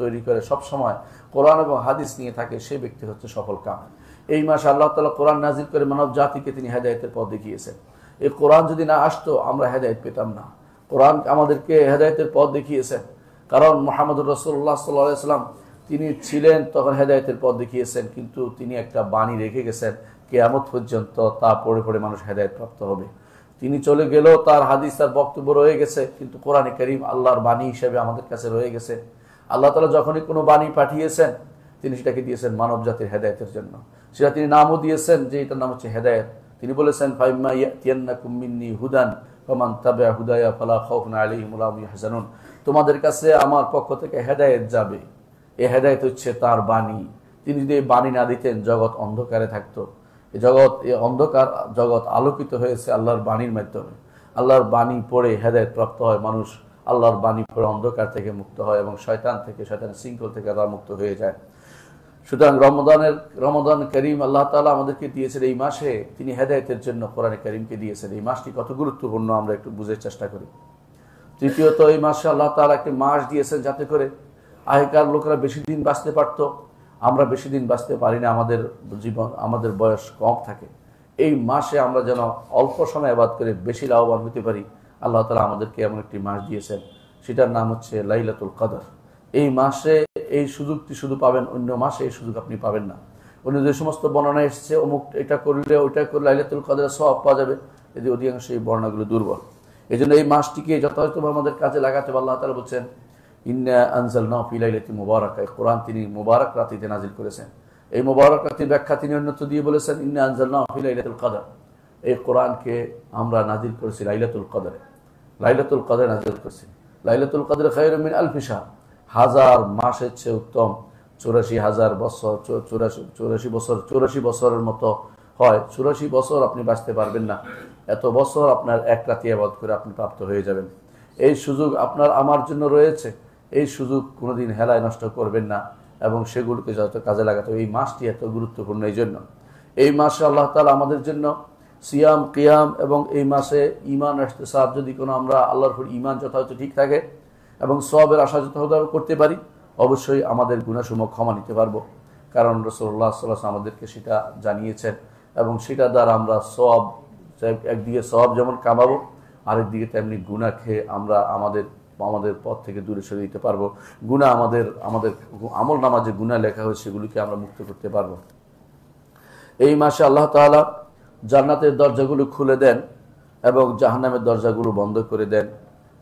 তৈরি করে সব সময় কোরআন এবং হাদিস নিয়ে থাকে, সেই ব্যক্তি হচ্ছে সফল কাম। এই মাসে আল্লাহ তাআলা কোরআন নাজিল করে মানব জাতিকে তিনি হেদায়েতের পথ দেখিয়েছেন। এই কোরআন যদি না আসতো আমরা হেদায়েত পেতাম না। কোরআন আমাদেরকে হেদায়েতের পথ দেখিয়েছেন, কারণ মুহাম্মদুর রাসূলুল্লাহ সাল্লাল্লাহু আলাইহি ওয়াসাল্লাম তিনি ছিলেন তখন হেদায়েতের পথ দেখিয়েছেন, কিন্তু তিনি একটা বাণী রেখে গেছেন কিয়ামত পর্যন্ত তা পড়ে পড়ে মানুষ হেদায়েত প্রাপ্ত হবে। তিনি চলে গেলেও তার হাদিস তার বক্তব্য রয়ে গেছে, কিন্তু কোরআনে কারীম আল্লাহর বাণী হিসেবে আমাদের কাছে রয়ে গেছে। আল্লাহ তাআলা যখনই কোনো বাণী পাঠিয়েছেন তিনি সেটাকে দিয়েছেন মানব জাতির হেদায়েতের জন্য। সেটা তিনি নামও দিয়েছেন যে এটার নাম হচ্ছে হেদায়েত। তিনি বলেছেন ফাইম্মা ইয়াতিয়ান্নাকুম মিন্নি হুদান ফামান তাবিআ হুদায়া ফালা খাউফুন আলাইহিম ওয়া লা হুম ইয়াহজানুন। তোমাদের কাছে আমার পক্ষ থেকে হেদায়েত যাবে, এই হেদায়েত হচ্ছে তার বাণী। তিনি যদি এই বাণী না দিতেন জগৎ অন্ধকারে থাকতো। এই অন্ধকার জগৎ আলোকিত হয়েছে আল্লাহর বাণীর মাধ্যমে। আল্লাহর বাণী পড়ে হেদায়েত প্রাপ্ত হয় মানুষ, আল্লাহর বাণী পড়ে অন্ধকার থেকে মুক্ত হয় এবং শয়তানের শৃঙ্খল থেকে তারা মুক্ত হয়ে যায়। সুতরাং রমজান করিম আল্লাহ তাআলা আমাদেরকে দিয়েছেন এই মাসে, তিনি হেদায়েতের জন্য কোরআনে কারীমকে দিয়েছেন। এই মাসটি কত গুরুত্বপূর্ণ আমরা একটু বুঝার চেষ্টা করি। তৃতীয়ত, এই মাসে আল্লাহ তাআলা একটি মাস দিয়েছেন যাতে করে আগেকার লোকেরা বেশি দিন বাঁচতে পারত, আমরা বেশি দিন বাঁচতে পারি না, আমাদের বয়স কম থাকে। এই মাসে আমরা যেন অল্প সময় ইবাদত করে বেশি লাভবান হতে পারি, আল্লাহ তাআলা আমাদেরকে এমন একটি মাস দিয়েছেন, সেটার নাম হচ্ছে লাইলাতুল কদর। এই মাসে এই সুযোগটি শুধু পাবেন, অন্য মাসে এই সুযোগ আপনি পাবেন না। অন্য যে সমস্ত বর্ণনা এসেছে অমুক এটা করলে ওইটা করলে লাইলাতুল কদরের সওয়াব পাওয়া যাবে, এদের অধিকাংশ এই বর্ণনাগুলো দুর্বল। এই জন্য এই মাসটিকে যথাযথভাবে আমাদের কাজে লাগাতে হবে। আল্লাহ তাআলা বলছেন ইন্না আনজালনাহু ফি লাইলাতিন মুবারাকা, কোরআন তিনি মুবারক রাতিতে নাজিল করেছেন। এই মুবারক রাতের ব্যাখ্যা তিনি অন্যত্র দিয়ে বলেছেন ইন্না আনজালনাহু ফি লাইলাতুল কদর, এই কোরআনকে আমরা নাজিল করেছি লাইলাতুল কদরে। লাইলাতুল কদরে নাজিল করেছি। লাইলাতুল কদর খায়রুম মিন আলফি শাহর, হাজার মাসের চেয়ে উত্তম। ৮৪,০০০ বছর, ৮৪ বছরের মতো হয়। ৮৪ বছর আপনি বাঁচতে পারবেন না, এত বছর আপনার এক রাতে ইবাদত করে আপনি প্রাপ্ত হয়ে যাবেন। এই সুযোগ আপনার আমার জন্য রয়েছে, এই সুযোগ কোনোদিন হেলায় নষ্ট করবেন না এবং সেগুলোকে যত কাজে লাগাতে হবে। এই মাসটি এত গুরুত্বপূর্ণ এই জন্য। এই মাসে আল্লাহ তাআলা আমাদের জন্য সিয়াম, কিয়াম এবং এই মাসে ঈমান ইহতিসাব, যদি কোনো আমরা আল্লাহর উপর ঈমান যথাযথ ঠিক থাকে এবং সওয়াবের আশা যথাযথভাবে করতে পারি, অবশ্যই আমাদের গুনাহসমূহ ক্ষমা নিতে পারবো। কারণ রাসূলুল্লাহ সাল্লাল্লাহু আলাইহি ওয়াসাল্লাম আমাদেরকে সেটা জানিয়েছেন এবং সেটা দ্বারা আমরা সওয়াব, একদিকে সওয়াব যেমন কামাবো, আরেকদিকে তেমনি গুনাহ খেয়ে আমরা আমাদের পথ থেকে দূরে সরে দিতে পারবো। গুনাহ আমাদের আমল নামা যে গুনাহ লেখা হয়েছে সেগুলিকে আমরা মুক্ত করতে পারবো। এই মাসে আল্লাহ তাআলা জান্নাতের দরজাগুলো খুলে দেন এবং জাহান্নামের দরজাগুলো বন্ধ করে দেন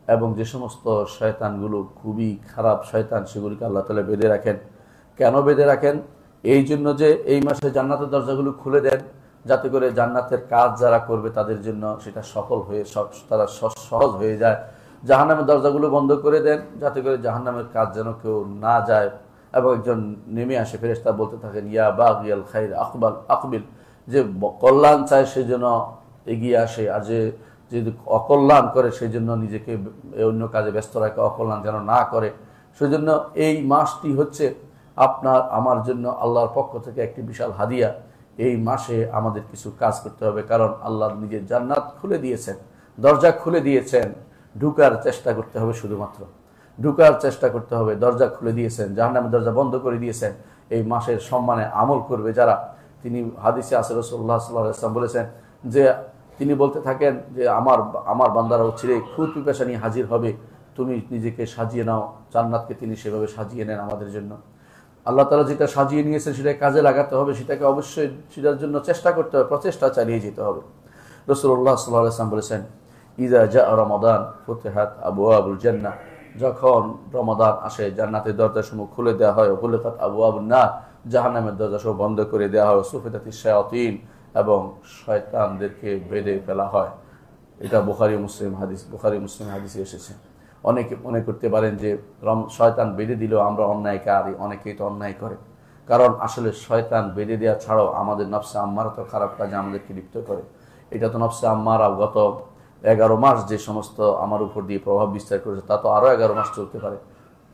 এবং যে সমস্ত শয়তানগুলো খুবই খারাপ শয়তান সেগুলিকে আল্লাহ তাআলা বেঁধে রাখেন। কেন বেঁধে রাখেন? এই জন্য যে এই মাসে জান্নাতের দরজাগুলো খুলে দেন যাতে করে জান্নাতের কাজ যারা করবে তাদের জন্য সেটা তারা সহজ হয়ে যায়। জাহান্নামের দরজাগুলো বন্ধ করে দেন যাতে করে জাহান্নামের কাজ যেন কেউ না যায় এবং একজন নেমে আসে, ফেরেশতা বলতে থাকেন ইয়া বাগিয়াল খাইর আকবিল, যে কল্যাণ চায় সেই জন্য এগিয়ে আসে, আর যে অকল্যাণ করে সেই জন্য নিজেকে অন্য কাজে ব্যস্ত রাখে, অকল্যাণ যেন না করে। সেজন্য এই মাসটি হচ্ছে আপনার আমার জন্য আল্লাহর পক্ষ থেকে একটি বিশাল হাদিয়া। এই মাসে আমাদের কিছু কাজ করতে হবে, কারণ আল্লাহ নিজের জান্নাত খুলে দিয়েছেন, দরজা খুলে দিয়েছেন, ঢুকার চেষ্টা করতে হবে, শুধুমাত্র ঢুকার চেষ্টা করতে হবে। দরজা খুলে দিয়েছেন, জাহান্নামের দরজা বন্ধ করে দিয়েছেন। এই মাসের সম্মানে আমল করবে যারা, তিনি হাদিসে আছে রাসূলুল্লাহ সাল্লাল্লাহু আলাইহি ওয়াসাল্লাম বলেছেন যে তিনি বলতে থাকেন যে আমার বান্দারা হচ্ছে ক্ষুধা পিপাসা নিয়ে হাজির হবে, তুমি নিজেকে সাজিয়ে নাও। জান্নাতকে তিনি সেভাবে সাজিয়ে নেন আমাদের জন্য। আল্লাহ তাআলা যেটা সাজিয়ে নিয়েছেন সেটা কাজে লাগাতে হবে, সেটাকে অবশ্যই সেটার জন্য চেষ্টা করতে হবে, প্রচেষ্টা চালিয়ে যেতে হবে। রাসূলুল্লাহ সাল্লাল্লাহু আলাইহি ওয়াসাল্লাম বলেছেন ইযা জাআ রমাদান ফুতিহাত আবওয়াবুল জান্নাহ, যখন রমাদান আসে জান্নাতের দরজাসমূহ খুলে দেওয়া হয়, গুলিকাত আবওয়াবুন নার, জাহান্নামের দরজাসমূহ বন্ধ করে দেওয়া হয়, সুফিদাতিশ শায়াতিন, এবং শয়তানদেরকে বেঁধে ফেলা হয়। এটা বুখারী মুসলিম হাদিসে এসেছে। অনেকে মনে করতে পারেন যে শয়তান বেঁধে দিলেও আমরা অন্যায়কারী, অনেকেই তো অন্যায় করে। কারণ আসলে শয়তান বেঁধে দেওয়া ছাড়াও আমাদের নফসে আম্মারা তো খারাপ কাজে আমাদেরকে লিপ্ত করে। এটা তো নফসে আম্মারা গত 11 মাস যে সমস্ত আমার উপর দিয়ে প্রভাব বিস্তার করেছে তা তো আরও 11 মাস চলতে পারে,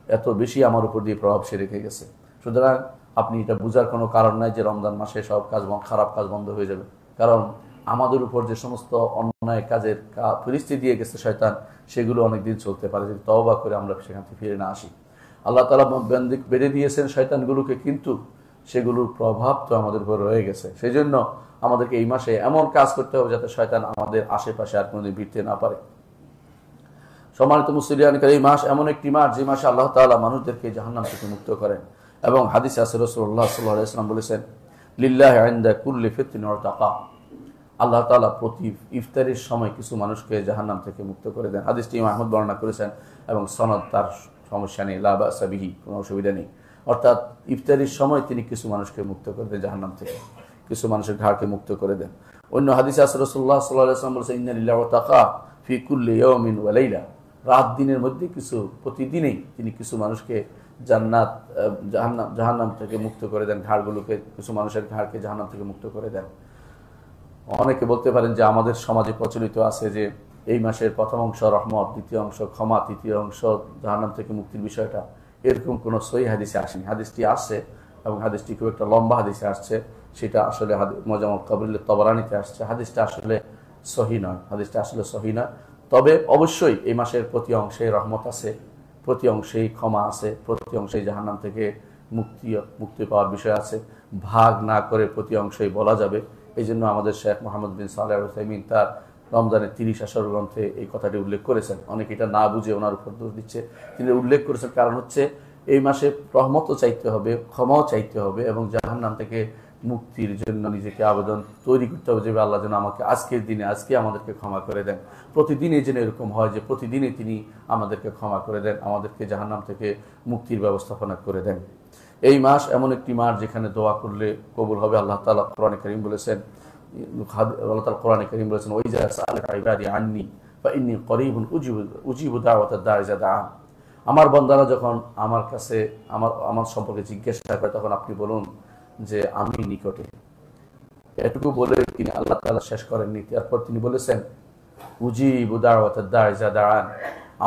এত বেশি আমার উপর দিয়ে প্রভাব সে রেখে গেছে। সুতরাং আপনি এটা বোঝার কোনো কারণ নাই যে রমজান মাসে সব খারাপ কাজ বন্ধ হয়ে যাবে, কারণ আমাদের উপর যে সমস্ত অন্যায় কাজের পরিস্থিতি দিয়ে গেছে শয়তান, সেগুলো অনেকদিন চলতে পারে যদি তওবা করে আমরা সেখান থেকে ফিরে না আসি। আল্লাহ তাআলা বেঁধে দিয়েছেন শয়তানগুলোকে, কিন্তু সেগুলোর প্রভাব তো আমাদের উপর রয়ে গেছে। সেই জন্য আমাদেরকে এই মাসে এমন কাজ করতে হবে যাতে শয়তান আমাদের আশেপাশে আর কোনোদিন ভিড়তে না পারে। সম্মানিত মুসলিয়ান, এই মাস এমন একটি মাস যে মাসে আল্লাহ তাআলা মানুষদেরকে জাহান্নাম থেকে মুক্ত করেন। এবং হাদিসে আছে রাসূলুল্লাহ সাল্লাল্লাহু আলাইহি ওয়াসাল্লাম বলেছেন, লিল্লাহি ইনদা কুল্লি ফিতরিন উতাকা, আল্লাহ তাআলা প্রতি ইফতারের সময় কিছু মানুষকে জাহান্নাম থেকে মুক্ত করে দেন। হাদিসটি ইমাম আহমদ বর্ণনা করেছেন এবং সনদ তার সমস্যা নেই, লা বাসা বিহি, কোনো অসুবিধা নেই। অর্থাৎ ইফতারের সময় তিনি কিছু মানুষকে মুক্ত করে দেন জাহান্নাম থেকে, কিছু মানুষের ঘাড়কে মুক্ত করে দেন। অন্য হাদিসে আছে রাসূলুল্লাহ সাল্লাল্লাহু আলাইহি ওয়াসাল্লাম বলেছেন, ইন্না লিল্লাহি উতাকা ফি কুল্লি ইয়াউমিন ওয়া লাইলা, রাত দিনের মধ্যে কিছু, প্রতিদিনই তিনি কিছু মানুষকে জাহান্নাম থেকে মুক্ত করে দেন, ঘাড়গুলোকে, কিছু মানুষের ঘাড়কে জাহান্নাম থেকে মুক্ত করে দেন। অনেকে বলতে পারেন যে আমাদের সমাজে প্রচলিত আছে যে এই মাসের প্রথম অংশ রহমত, দ্বিতীয় অংশ ক্ষমা, তৃতীয় অংশ জাহান্নাম থেকে মুক্তির বিষয়টা। এরকম কোনো সহিহ হাদিসে আসেনি। হাদিসটি আসছে এবং হাদিসটি খুব একটা লম্বা হাদিসে আসছে, সেটা আসলে মুজাম্মাল কাবির তবরানীতে আসছে। হাদিসটা আসলে সহিহ নয়, হাদিসটা আসলে সহিহ নয়। তবে অবশ্যই এই মাসের প্রতি অংশে রহমত আছে, প্রতি অংশেই ক্ষমা আছে, প্রতি অংশেই জাহান্নাম থেকে মুক্তি পাওয়ার বিষয় আছে। ভাগ না করে প্রতি অংশেই বলা যাবে। এই জন্য আমাদের শেখ মোহাম্মদ বিন সালেহ আল উসাইমিন তার রমজানের 30 আসর গ্রন্থে এই কথাটি উল্লেখ করেছেন। অনেকে এটা না বুঝে ওনার উপর দোষ দিচ্ছে, তিনি উল্লেখ করেছেন। কারণ হচ্ছে এই মাসে রহমতও চাইতে হবে, ক্ষমাও চাইতে হবে এবং জাহান্নাম থেকে মুক্তির জন্য নিজেকে আবেদন তৈরি করতে হবে যে আল্লাহ যেন আমাকে আজকের দিনে, আজকে আমাদেরকে ক্ষমা করে দেন। প্রতিদিনই যেন এরকম হয় যে প্রতিদিনই তিনি আমাদেরকে ক্ষমা করে দেন, আমাদেরকে জাহান্নাম থেকে মুক্তির ব্যবস্থাপনা করে দেন। এই মাস এমন একটি মাস যেখানে দোয়া করলে কবুল হবে। আল্লাহ তাআলা কোরআনে কারীম বলেছেন, আল্লাহ তাআলা কোরআনে কারীম বলেছেন, ওয়াইজা সাআলাকা ইবাদি আন্নী ফাইন্নী করিবুন উজিবু দাওয়াতাদ দাঈ ইযা দাআন, আমার বান্দারা যখন আমার কাছে আমার সম্পর্কে জিজ্ঞাসা করে তখন আপনি বলুন যে আমি নিকটে। এটুকু বলে তিনি আল্লাহ তাআলা শেষ করেননি। তারপর তিনি বলেছেন, উজিবু দাওয়াতাদ দাঈ ইযা দাআন,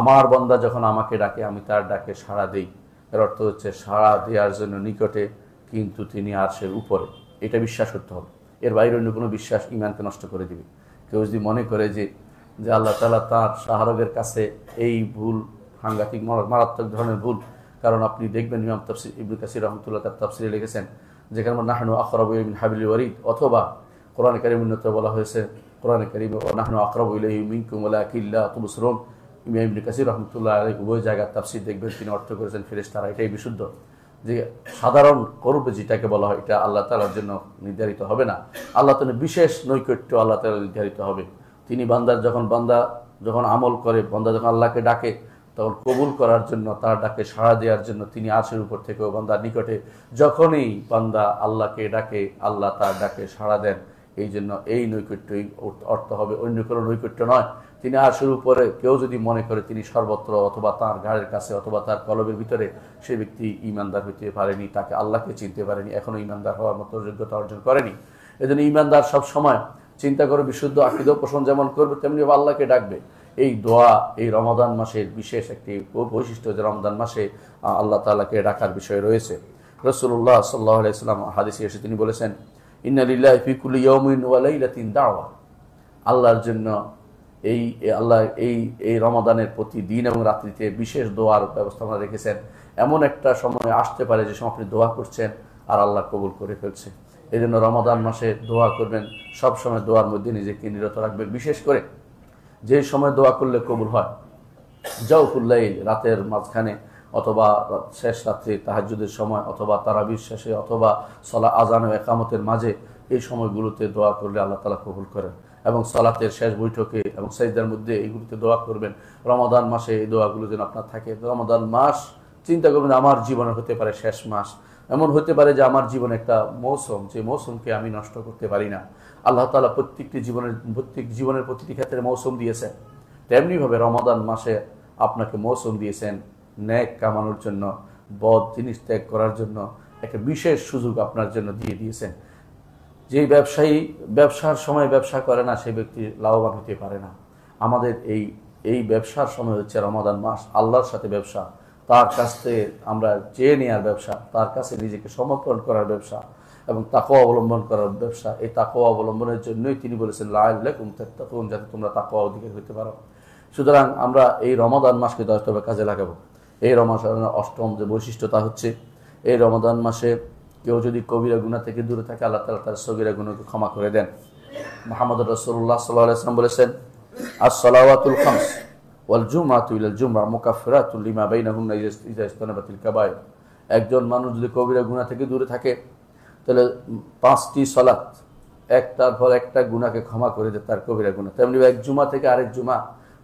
আমার বান্দা যখন আমাকে ডাকে আমি তার ডাকে সাড়া দেই। এর অর্থ হচ্ছে সাড়া দেওয়ার জন্য নিকটে, কিন্তু তিনি আরশের উপরে। এটা বিশ্বাস করতে হবে। এর বাইরে অন্য কোনো বিশ্বাস ইমানকে নষ্ট করে দিবে। কেউ যদি মনে করে যে আল্লাহ তাআলা তার শাহরগের কাছে, এই ভুল সাংঘাতিক মারাত্মক ধরনের ভুল। কারণ আপনি দেখবেন ইমাম তাফসীর ইবনে কাসির রাহমাতুল্লাহ তার তাফসীরে লিখেছেন যেখানে নাহনু আকরাবু মিন হাবিলিল ওয়ারিদ, অথবা কোরআনে কারীমের উন্নতে বলা হয়েছে, কোরআনে কারীমে নাহনু আকরাবু ইলাইহি মিনকুম ওয়ালাকিন লা তুবসিরুন। ইমাম ইবনে কাসির রাহমাতুল্লাহ আলাইহি উভয় জায়গার তাফসীর দেখবেন তিনি অর্থ করেছেন ফেরেশতারা। এটাই বিশুদ্ধ, যে সাধারণ করবে যেটাকে বলা হয় এটা আল্লাহ তাআলার জন্য নির্ধারিত হবে না। আল্লাহ তাআলার বিশেষ নৈকট্য আল্লাহ তাআলা নির্ধারিত হবে। তিনি বান্দা যখন আমল করে, বান্দা যখন আল্লাহকে ডাকে তখন কবুল করার জন্য, তার ডাকে সাড়া দেওয়ার জন্য তিনি আরশের উপর থেকেও বান্দার নিকটে। যখনই বান্দা আল্লাহকে ডাকে আল্লাহ তার ডাকে সাড়া দেন। এই জন্য এই নৈকট্যই অর্থ হবে, অন্য কোনো নৈকট্য নয়। তিনি আরশের উপরে, কেউ যদি মনে করে তিনি সর্বত্র অথবা তার ঘাড়ের কাছে অথবা তার কলবের ভিতরে, সে ব্যক্তি ঈমানদার হইতে পারেনি, তাকে আল্লাহকে চিনতে পারেনি, এখনো ঈমানদার হওয়ার মতো যোগ্যতা অর্জন করেনি। এজন্য ঈমানদার সব সময় চিন্তা করে বিশুদ্ধ আকীদা পোষণ যেমন করবে তেমনি আল্লাহকে ডাকবে। এই দোয়া এই রমাদান মাসের বিশেষ একটি বৈশিষ্ট্য, যে রমাদান মাসে আল্লাহ তাআলাকে ডাকার বিষয় রয়েছে। রাসূলুল্লাহ সাল্লাল্লাহু আলাইহি ওয়াসাল্লাম হাদিসে এসে তিনি বলেছেন, ইন্না লিল্লাহি ফি কুল্লি ইয়াউমিন ওয়া লাইলাতিন দাওয়া, আল্লাহর জন্য এই রমাদানের প্রতি দিন এবং রাত্রিতে বিশেষ দোয়ার ব্যবস্থাপনা রেখেছেন। এমন একটা সময় আসতে পারে যে সময় আপনি দোয়া করছেন আর আল্লাহ কবুল করে ফেলছে। এই জন্য রমাদান মাসে দোয়া করবেন, সব সময় দোয়ার মধ্যে নিজেকে নিরত রাখবেন। বিশেষ করে যে সময় দোয়া করলে কবুল হয়, জাওফুল লাইল, রাতের মাঝখানে অথবা শেষ রাত্রে তাহাজ্জুদের সময় অথবা তারাবির শেষে অথবা সালাত আযান ও ইকামতের মাঝে, এই সময়গুলোতে দোয়া করলে আল্লাহ তাআলা কবুল করেন। এবং সালাতের শেষ বৈঠকে এবং সাজদার মধ্যে এইগুলোতে দোয়া করবেন। রমাদান মাসে এই দোয়াগুলো যেন আপনার থাকে। রমাদান মাস চিন্তা করবেন আমার জীবনের হতে পারে শেষ মাস, এমন হতে পারে যে আমার জীবনে একটা মৌসুম, যে মৌসুমকে আমি নষ্ট করতে পারি না। আল্লাহ তাআলা প্রত্যেক জীবনের প্রতিটি ক্ষেত্রে মৌসুম দিয়েছেন। তেমনিভাবে রমাদান মাসে আপনাকে মৌসুম দিয়েছেন ন্যাক কামানোর জন্য, বদ জিনিস ত্যাগ করার জন্য একটা বিশেষ সুযোগ আপনার জন্য দিয়ে দিয়েছেন। যে ব্যবসায়ী ব্যবসার সময় ব্যবসা করে না, সেই ব্যক্তি লাভবান হতে পারে না। আমাদের এই ব্যবসার সময় হচ্ছে রমাদান মাস, আল্লাহর সাথে ব্যবসা, তার কাছ থেকে আমরা চেয়ে নেওয়ার ব্যবসা, তার কাছে নিজেকে সমর্পণ করার ব্যবসা এবং তাকওয়া অবলম্বন করার ব্যবসা। এই তাকওয়া অবলম্বনের জন্যই তিনি বলেছেন লাআল্লাকুম তাত্তাকুন, যাতে তোমরা তাকওয়া অধিকারী হতে পারো। সুতরাং আমরা এই রমাদান মাসকে দশভাবে কাজে লাগাবো। এই রমাদানের অষ্টম যে বৈশিষ্ট্য তা হচ্ছে এই রমাদান মাসে কেউ যদি কবিরা গুনাহ থেকে দূরে থাকে আল্লাহ তাআলা তার সগীরা গুনাহকে ক্ষমা করে দেন। মুহাম্মদ রাসূলুল্লাহ সাল্লাল্লাহু আলাইহি ওয়াসাল্লাম বলেছেন, আস-সালাওয়াতুল খামস ওয়াল জুমআতু ইলাল জুমআ মুকাফফিরাতুন লিমা বাইনাহুন্না ইযা ইজতানাবাতিল কাবায়ের। একজন মানুষ যদি কবিরা গুনাহ থেকে দূরে থাকে তাহলে 5টি সালাত একটার পর একটা গুনাহকে ক্ষমা করে দেয় তার কবিরা গুনাহ। তেমনি এক জুমা থেকে আরেক জুমা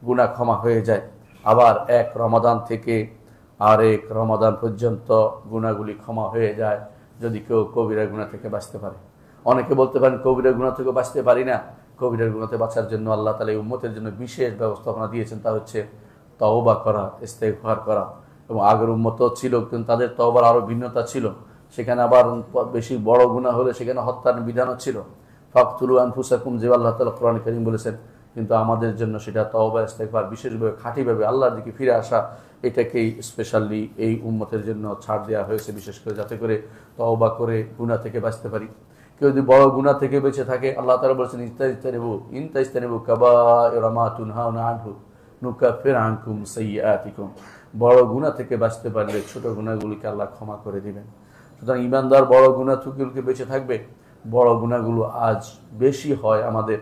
গুনাহ ক্ষমা হয়ে যায়। আবার এক রমাদান থেকে আরেক রমাদান পর্যন্ত গুনাহগুলি ক্ষমা হয়ে যায় যদি কেউ কবিরা গুনাহ থেকে বাঁচতে পারে। অনেকে বলতে পারেন কবিরা গুনাহ থেকে বাঁচতে পারি না। কবিরা গুনাহ থেকে বাঁচার জন্য আল্লাহ তাআলা এই উম্মতের জন্য বিশেষ ব্যবস্থাপনা দিয়েছেন, তা হচ্ছে তওবা করা, ইস্তেগফার করা। এবং আগের উম্মত ছিল কিন্তু তাদের তওবার আরো ভিন্নতা ছিল। সেখানে আবার বেশি বড় গুনাহ হলে সেখানে হত্যার বিধানও ছিল, ফাকতুলু আনফুসাকুম, যে আল্লাহ তাআলা কোরআন কারীম বলেছেন। কিন্তু আমাদের জন্য সেটা তওবা ইস্তেগফার, বিশেষভাবে খাঁটিভাবে আল্লাহর দিকে ফিরে আসা, এটাকেই স্পেশালি এই উম্মতের জন্য ছাড় দেওয়া হয়েছে, বিশেষ করে যাতে করে তওবা করে গুনাহ থেকে বাঁচতে পারি। কেউ যদি বড় গুনাহ থেকে বেঁচে থাকে আল্লাহ তাআলা বলেছেন, ইনতাজতানিবু কাবায়িরা মা তুনহাউনা আনহু নুকাফির আনকুম সাইয়্যাতিকুম। বড় গুনাহ থেকে বাঁচতে পারলে ছোট গুনাহগুলোকে আল্লাহ ক্ষমা করে দিবেন। সুতরাং ঈমানদার বড় গুনাহ থেকে বেঁচে থাকবে। বড় গুনাহগুলো আজ বেশি হয় আমাদের,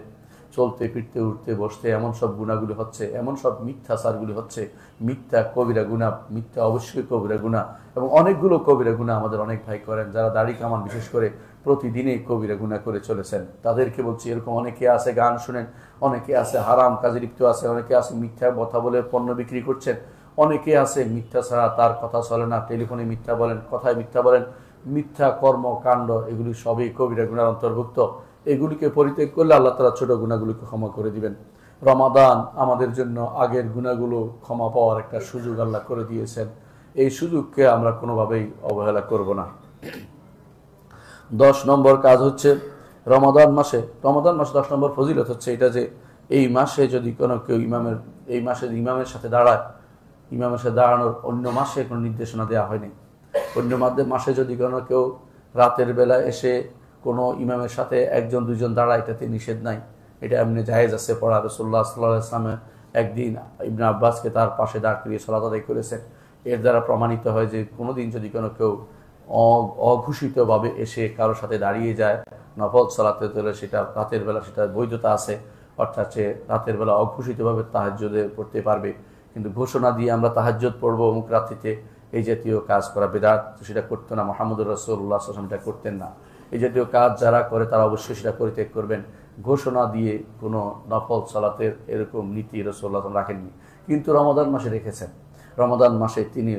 চলতে ফিরতে উঠতে বসতে এমন সব গুনাহগুলি হচ্ছে, এমন সব মিথ্যাচারগুলি হচ্ছে, মিথ্যা কবিরা গুনাহ, মিথ্যা অবশ্যই কবিরা গুনাহ। এবং অনেকগুলো কবিরা গুনাহ আমাদের অনেক ভাই করেন, যারা দাড়ি কামান বিশেষ করে প্রতিদিনই কবিরা গুনাহ করে চলেছেন। তাদেরকে বলছি, এরকম অনেকে আছে গান শুনেন, অনেকে আছে হারাম কাজে লিপ্ত আছে, অনেকে আছে মিথ্যা কথা বলে পণ্য বিক্রি করছেন, অনেকে আছে মিথ্যা ছাড়া তার কথা চলে না, টেলিফোনে মিথ্যা বলেন, কথায় মিথ্যা বলেন, মিথ্যা কর্মকাণ্ড, এগুলি সবই কবিরা গুনার অন্তর্ভুক্ত। এগুলিকে পরিত্যাগ করলে আল্লাহ তাআলা ছোট গুনাহগুলিকে ক্ষমা করে দিবেন। রমাদান আমাদের জন্য আগের গুনাহগুলো ক্ষমা পাওয়ার একটা সুযোগ আল্লাহ করে দিয়েছেন। এই সুযোগকে আমরা কোনোভাবেই অবহেলা করব না। 10 নম্বর কাজ হচ্ছে রমাদান মাসে 10 নম্বর ফজিলত হচ্ছে এটা যে এই মাসে যদি কোনো কেউ এই মাসে ইমামের সাথে দাঁড়ায়, ইমামের সাথে দাঁড়ানোর অন্য মাসে কোনো নির্দেশনা দেওয়া হয়নি। অন্য মাসে যদি কোনো কেউ রাতের বেলা এসে কোনো ইমামের সাথে একজন দুইজন দাঁড়ায়, এটাতে নিষেধ নাই, এটা এমনি জায়েজ আছে পড়া। রাসূলুল্লাহ সাল্লাল্লাহু আলাইহি ওয়াসাল্লাম একদিন ইবনে আব্বাসকে তার পাশে দাঁড় করিয়ে সালাত আদায় করেছেন। এর দ্বারা প্রমাণিত হয় যে কোনোদিন যদি কোনো কেউ অঘোষিতভাবে এসে কারোর সাথে দাঁড়িয়ে যায় নফল সালাতে, তাহলে সেটা রাতের বেলা সেটা বৈধতা আছে, অর্থাৎ সে রাতের বেলা অঘোষিতভাবে তাহাজ্জুদে পড়তে পারবে। কিন্তু ঘোষণা দিয়ে আমরা তাহাজ্জুদ পড়বো অমুক রাত্রিতে, এই জাতীয় কাজ করা বিদআত, সেটা করতো না মুহাম্মদুর রাসূলুল্লাহ সাল্লাল্লাহু আলাইহি ওয়াসাল্লাম, এটা করতেন না। এই জাতীয় কাজ যারা করে তারা অবশ্যই সেটা পরিত্যাগ করবেন। ঘোষণা দিয়ে কোনো নফল সালাতের এরকম নীতি রাসূলুল্লাহ রাখেননি, কিন্তু রমাদান মাসে রেখেছেন। রমাদান মাসে তিনি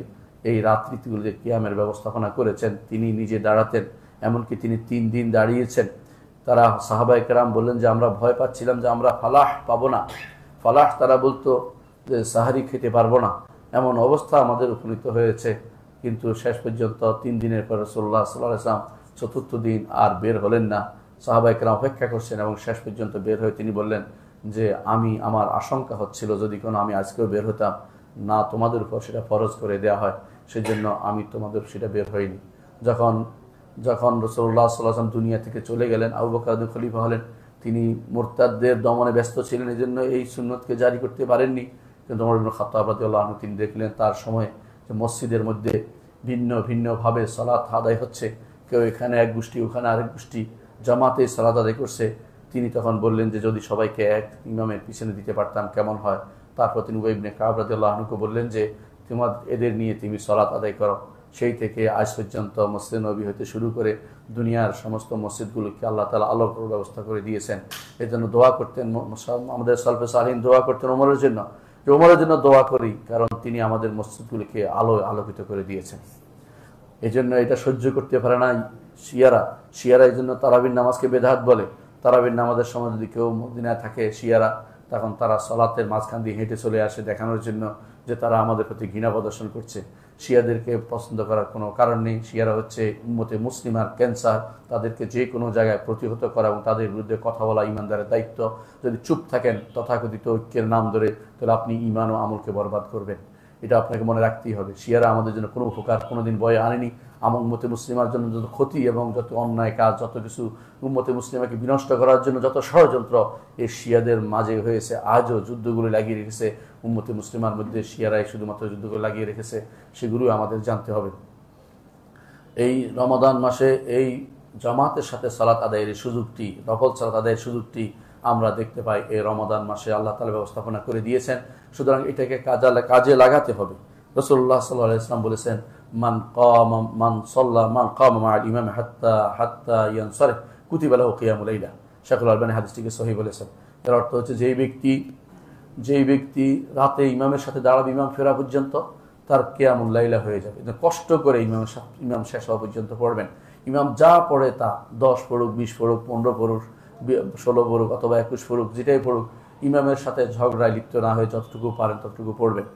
এই রাত্রিগুলিতে কিয়ামের ব্যবস্থাপনা করেছেন, তিনি নিজে দাঁড়াতেন, এমনকি তিনি 3 দিন দাঁড়িয়েছেন। তারা সাহাবায়ে কেরাম বললেন যে আমরা ভয় পাচ্ছিলাম যে আমরা ফালাহ পাবো না, ফালাহ তারা বলতো যে সাহারি খেতে পারবো না, এমন অবস্থা আমাদের উপনীত হয়েছে। কিন্তু শেষ পর্যন্ত 3 দিনের পর রাসূলুল্লাহ সাল্লাল্লাহু আলাইহি ওয়াসাল্লাম 4th দিন আর বের হলেন না। সাহাবায়ে কেরাম অপেক্ষা করছেন এবং শেষ পর্যন্ত বের হয়ে তিনি বললেন যে আমার আশঙ্কা হচ্ছিল যদি কোনো আমি আজকেও বের হতাম না, তোমাদের উপর সেটা ফরজ করে দেওয়া হয়, সেজন্য আমি তোমাদের সেটা বের হইনি। যখন রাসূলুল্লাহ সাল্লাল্লাহু আলাইহি ওয়াসাল্লাম দুনিয়া থেকে চলে গেলেন, আবু বকর খলিফা হলেন, তিনি মুরতাদদের দমনে ব্যস্ত ছিলেন, এই জন্য এই সুন্নতকে জারি করতে পারেননি। কিন্তু ওমর ইবনে খাত্তাব রাদিয়াল্লাহু আনহু তিনি দেখলেন তার সময় যে মসজিদের মধ্যে ভিন্ন ভিন্নভাবে সালাত আদায় হচ্ছে, কেউ এখানে এক গোষ্ঠী ওখানে আরেক গোষ্ঠী জামাতে সালাত আদায় করছে। তিনি তখন বললেন যে যদি সবাইকে এক ইমামের পিছনে দিতে পারতাম কেমন হয়। তারপর তিনি উবাই ইবনে কাব রাদিয়াল্লাহু আনহুকে বললেন যে এদের নিয়ে তুমি সালাত আদায় করো। সেই থেকে আজ পর্যন্ত মসজিদ নবী হতে শুরু করে দুনিয়ার সমস্ত মসজিদগুলোকে আল্লাহ তাআলা আলোর ব্যবস্থা করে দিয়েছেন। এই জন্য দোয়া করতেন আমাদের সালফে সালিহিন, দোয়া করতেন ওমরের জন্য, যে ওমরের জন্য দোয়া করি, কারণ তিনি আমাদের মসজিদগুলিকে আলোকিত করে দিয়েছেন। এই জন্য এটা সহ্য করতে পারে না শিয়ারা এই জন্য তারাবির নামাজকে বেদাত বলে। তারাবির নামাজের সময় যদি কেউ মদিনায় থাকে শিয়ারা, তখন তারা সালাতের মাঝখান দিয়ে হেঁটে চলে আসে দেখানোর জন্য যে তারা আমাদের প্রতি ঘৃণা প্রদর্শন করছে। শিয়াদেরকে পছন্দ করার কোনো কারণ নেই। শিয়ারা হচ্ছে উম্মতে মুসলিমার ক্যান্সার, তাদেরকে যে কোনো জায়গায় প্রতিহত করা এবং তাদের বিরুদ্ধে কথা বলা ইমানদারের দায়িত্ব। যদি চুপ থাকেন তথাকথিত ঐক্যের নাম ধরে, তাহলে আপনি ইমান ও আমলকে বরবাদ করবেন। এটা আপনাকে মনে রাখতেই হবে। শিয়ারা আমাদের জন্য কোনো উপকার কোনোদিন বয়ে আনেনি, উম্মতে মুসলিমার জন্য যত ক্ষতি এবং যত অন্যায় কাজ, যত কিছু উম্মতে মুসলিমাকে বিনষ্ট করার জন্য যত ষড়যন্ত্র এই শিয়াদের মাঝে হয়েছে, আজও যুদ্ধগুলো লাগিয়ে রেখেছে উম্মতে মুসলিমার মধ্যে, শিয়ারাই শুধুমাত্র যুদ্ধগুলো লাগিয়ে রেখেছে, সেগুলো আমাদের জানতে হবে। এই রমাদান মাসে এই জামাতের সাথে সালাত আদায়ের সুযোগটি, নফল সালাত আদায়ের সুযোগটি আমরা দেখতে পাই এই রমাদান মাসে আল্লাহ তাআলা ব্যবস্থাপনা করে দিয়েছেন। সুতরাং এটাকে কাজে লাগাতে হবে। রাসূলুল্লাহ সাল্লাল্লাহু আলাইহি ওয়াসাল্লাম বলেছেন, মান কামা মা'আল ইমাম হাত্তা ইয়ানসারিফ কুতিবা লাহু কিয়ামুল লাইলা। শায়খুল আলবানী হাদিসটিকে সহিহ বলেছেন। এর অর্থ হচ্ছে যেই ব্যক্তি রাতে ইমামের সাথে দাঁড়াবে ইমাম ফেরা পর্যন্ত, তার কিয়ামুল লাইলা হয়ে যাবে। কষ্ট করে ইমাম শেষ হওয়া পর্যন্ত পড়বেন। ইমাম যা পড়ে তা 10 পড়ুক, 20 পড়ুক, 15 পড়ুক, 16 পড়ুক অথবা 21 পড়ুক, যেটাই পড়ুক, ইমামের সাথে ঝগড়ায় লিপ্ত না হয়ে যতটুকু পারেন ততটুকু পড়বেন।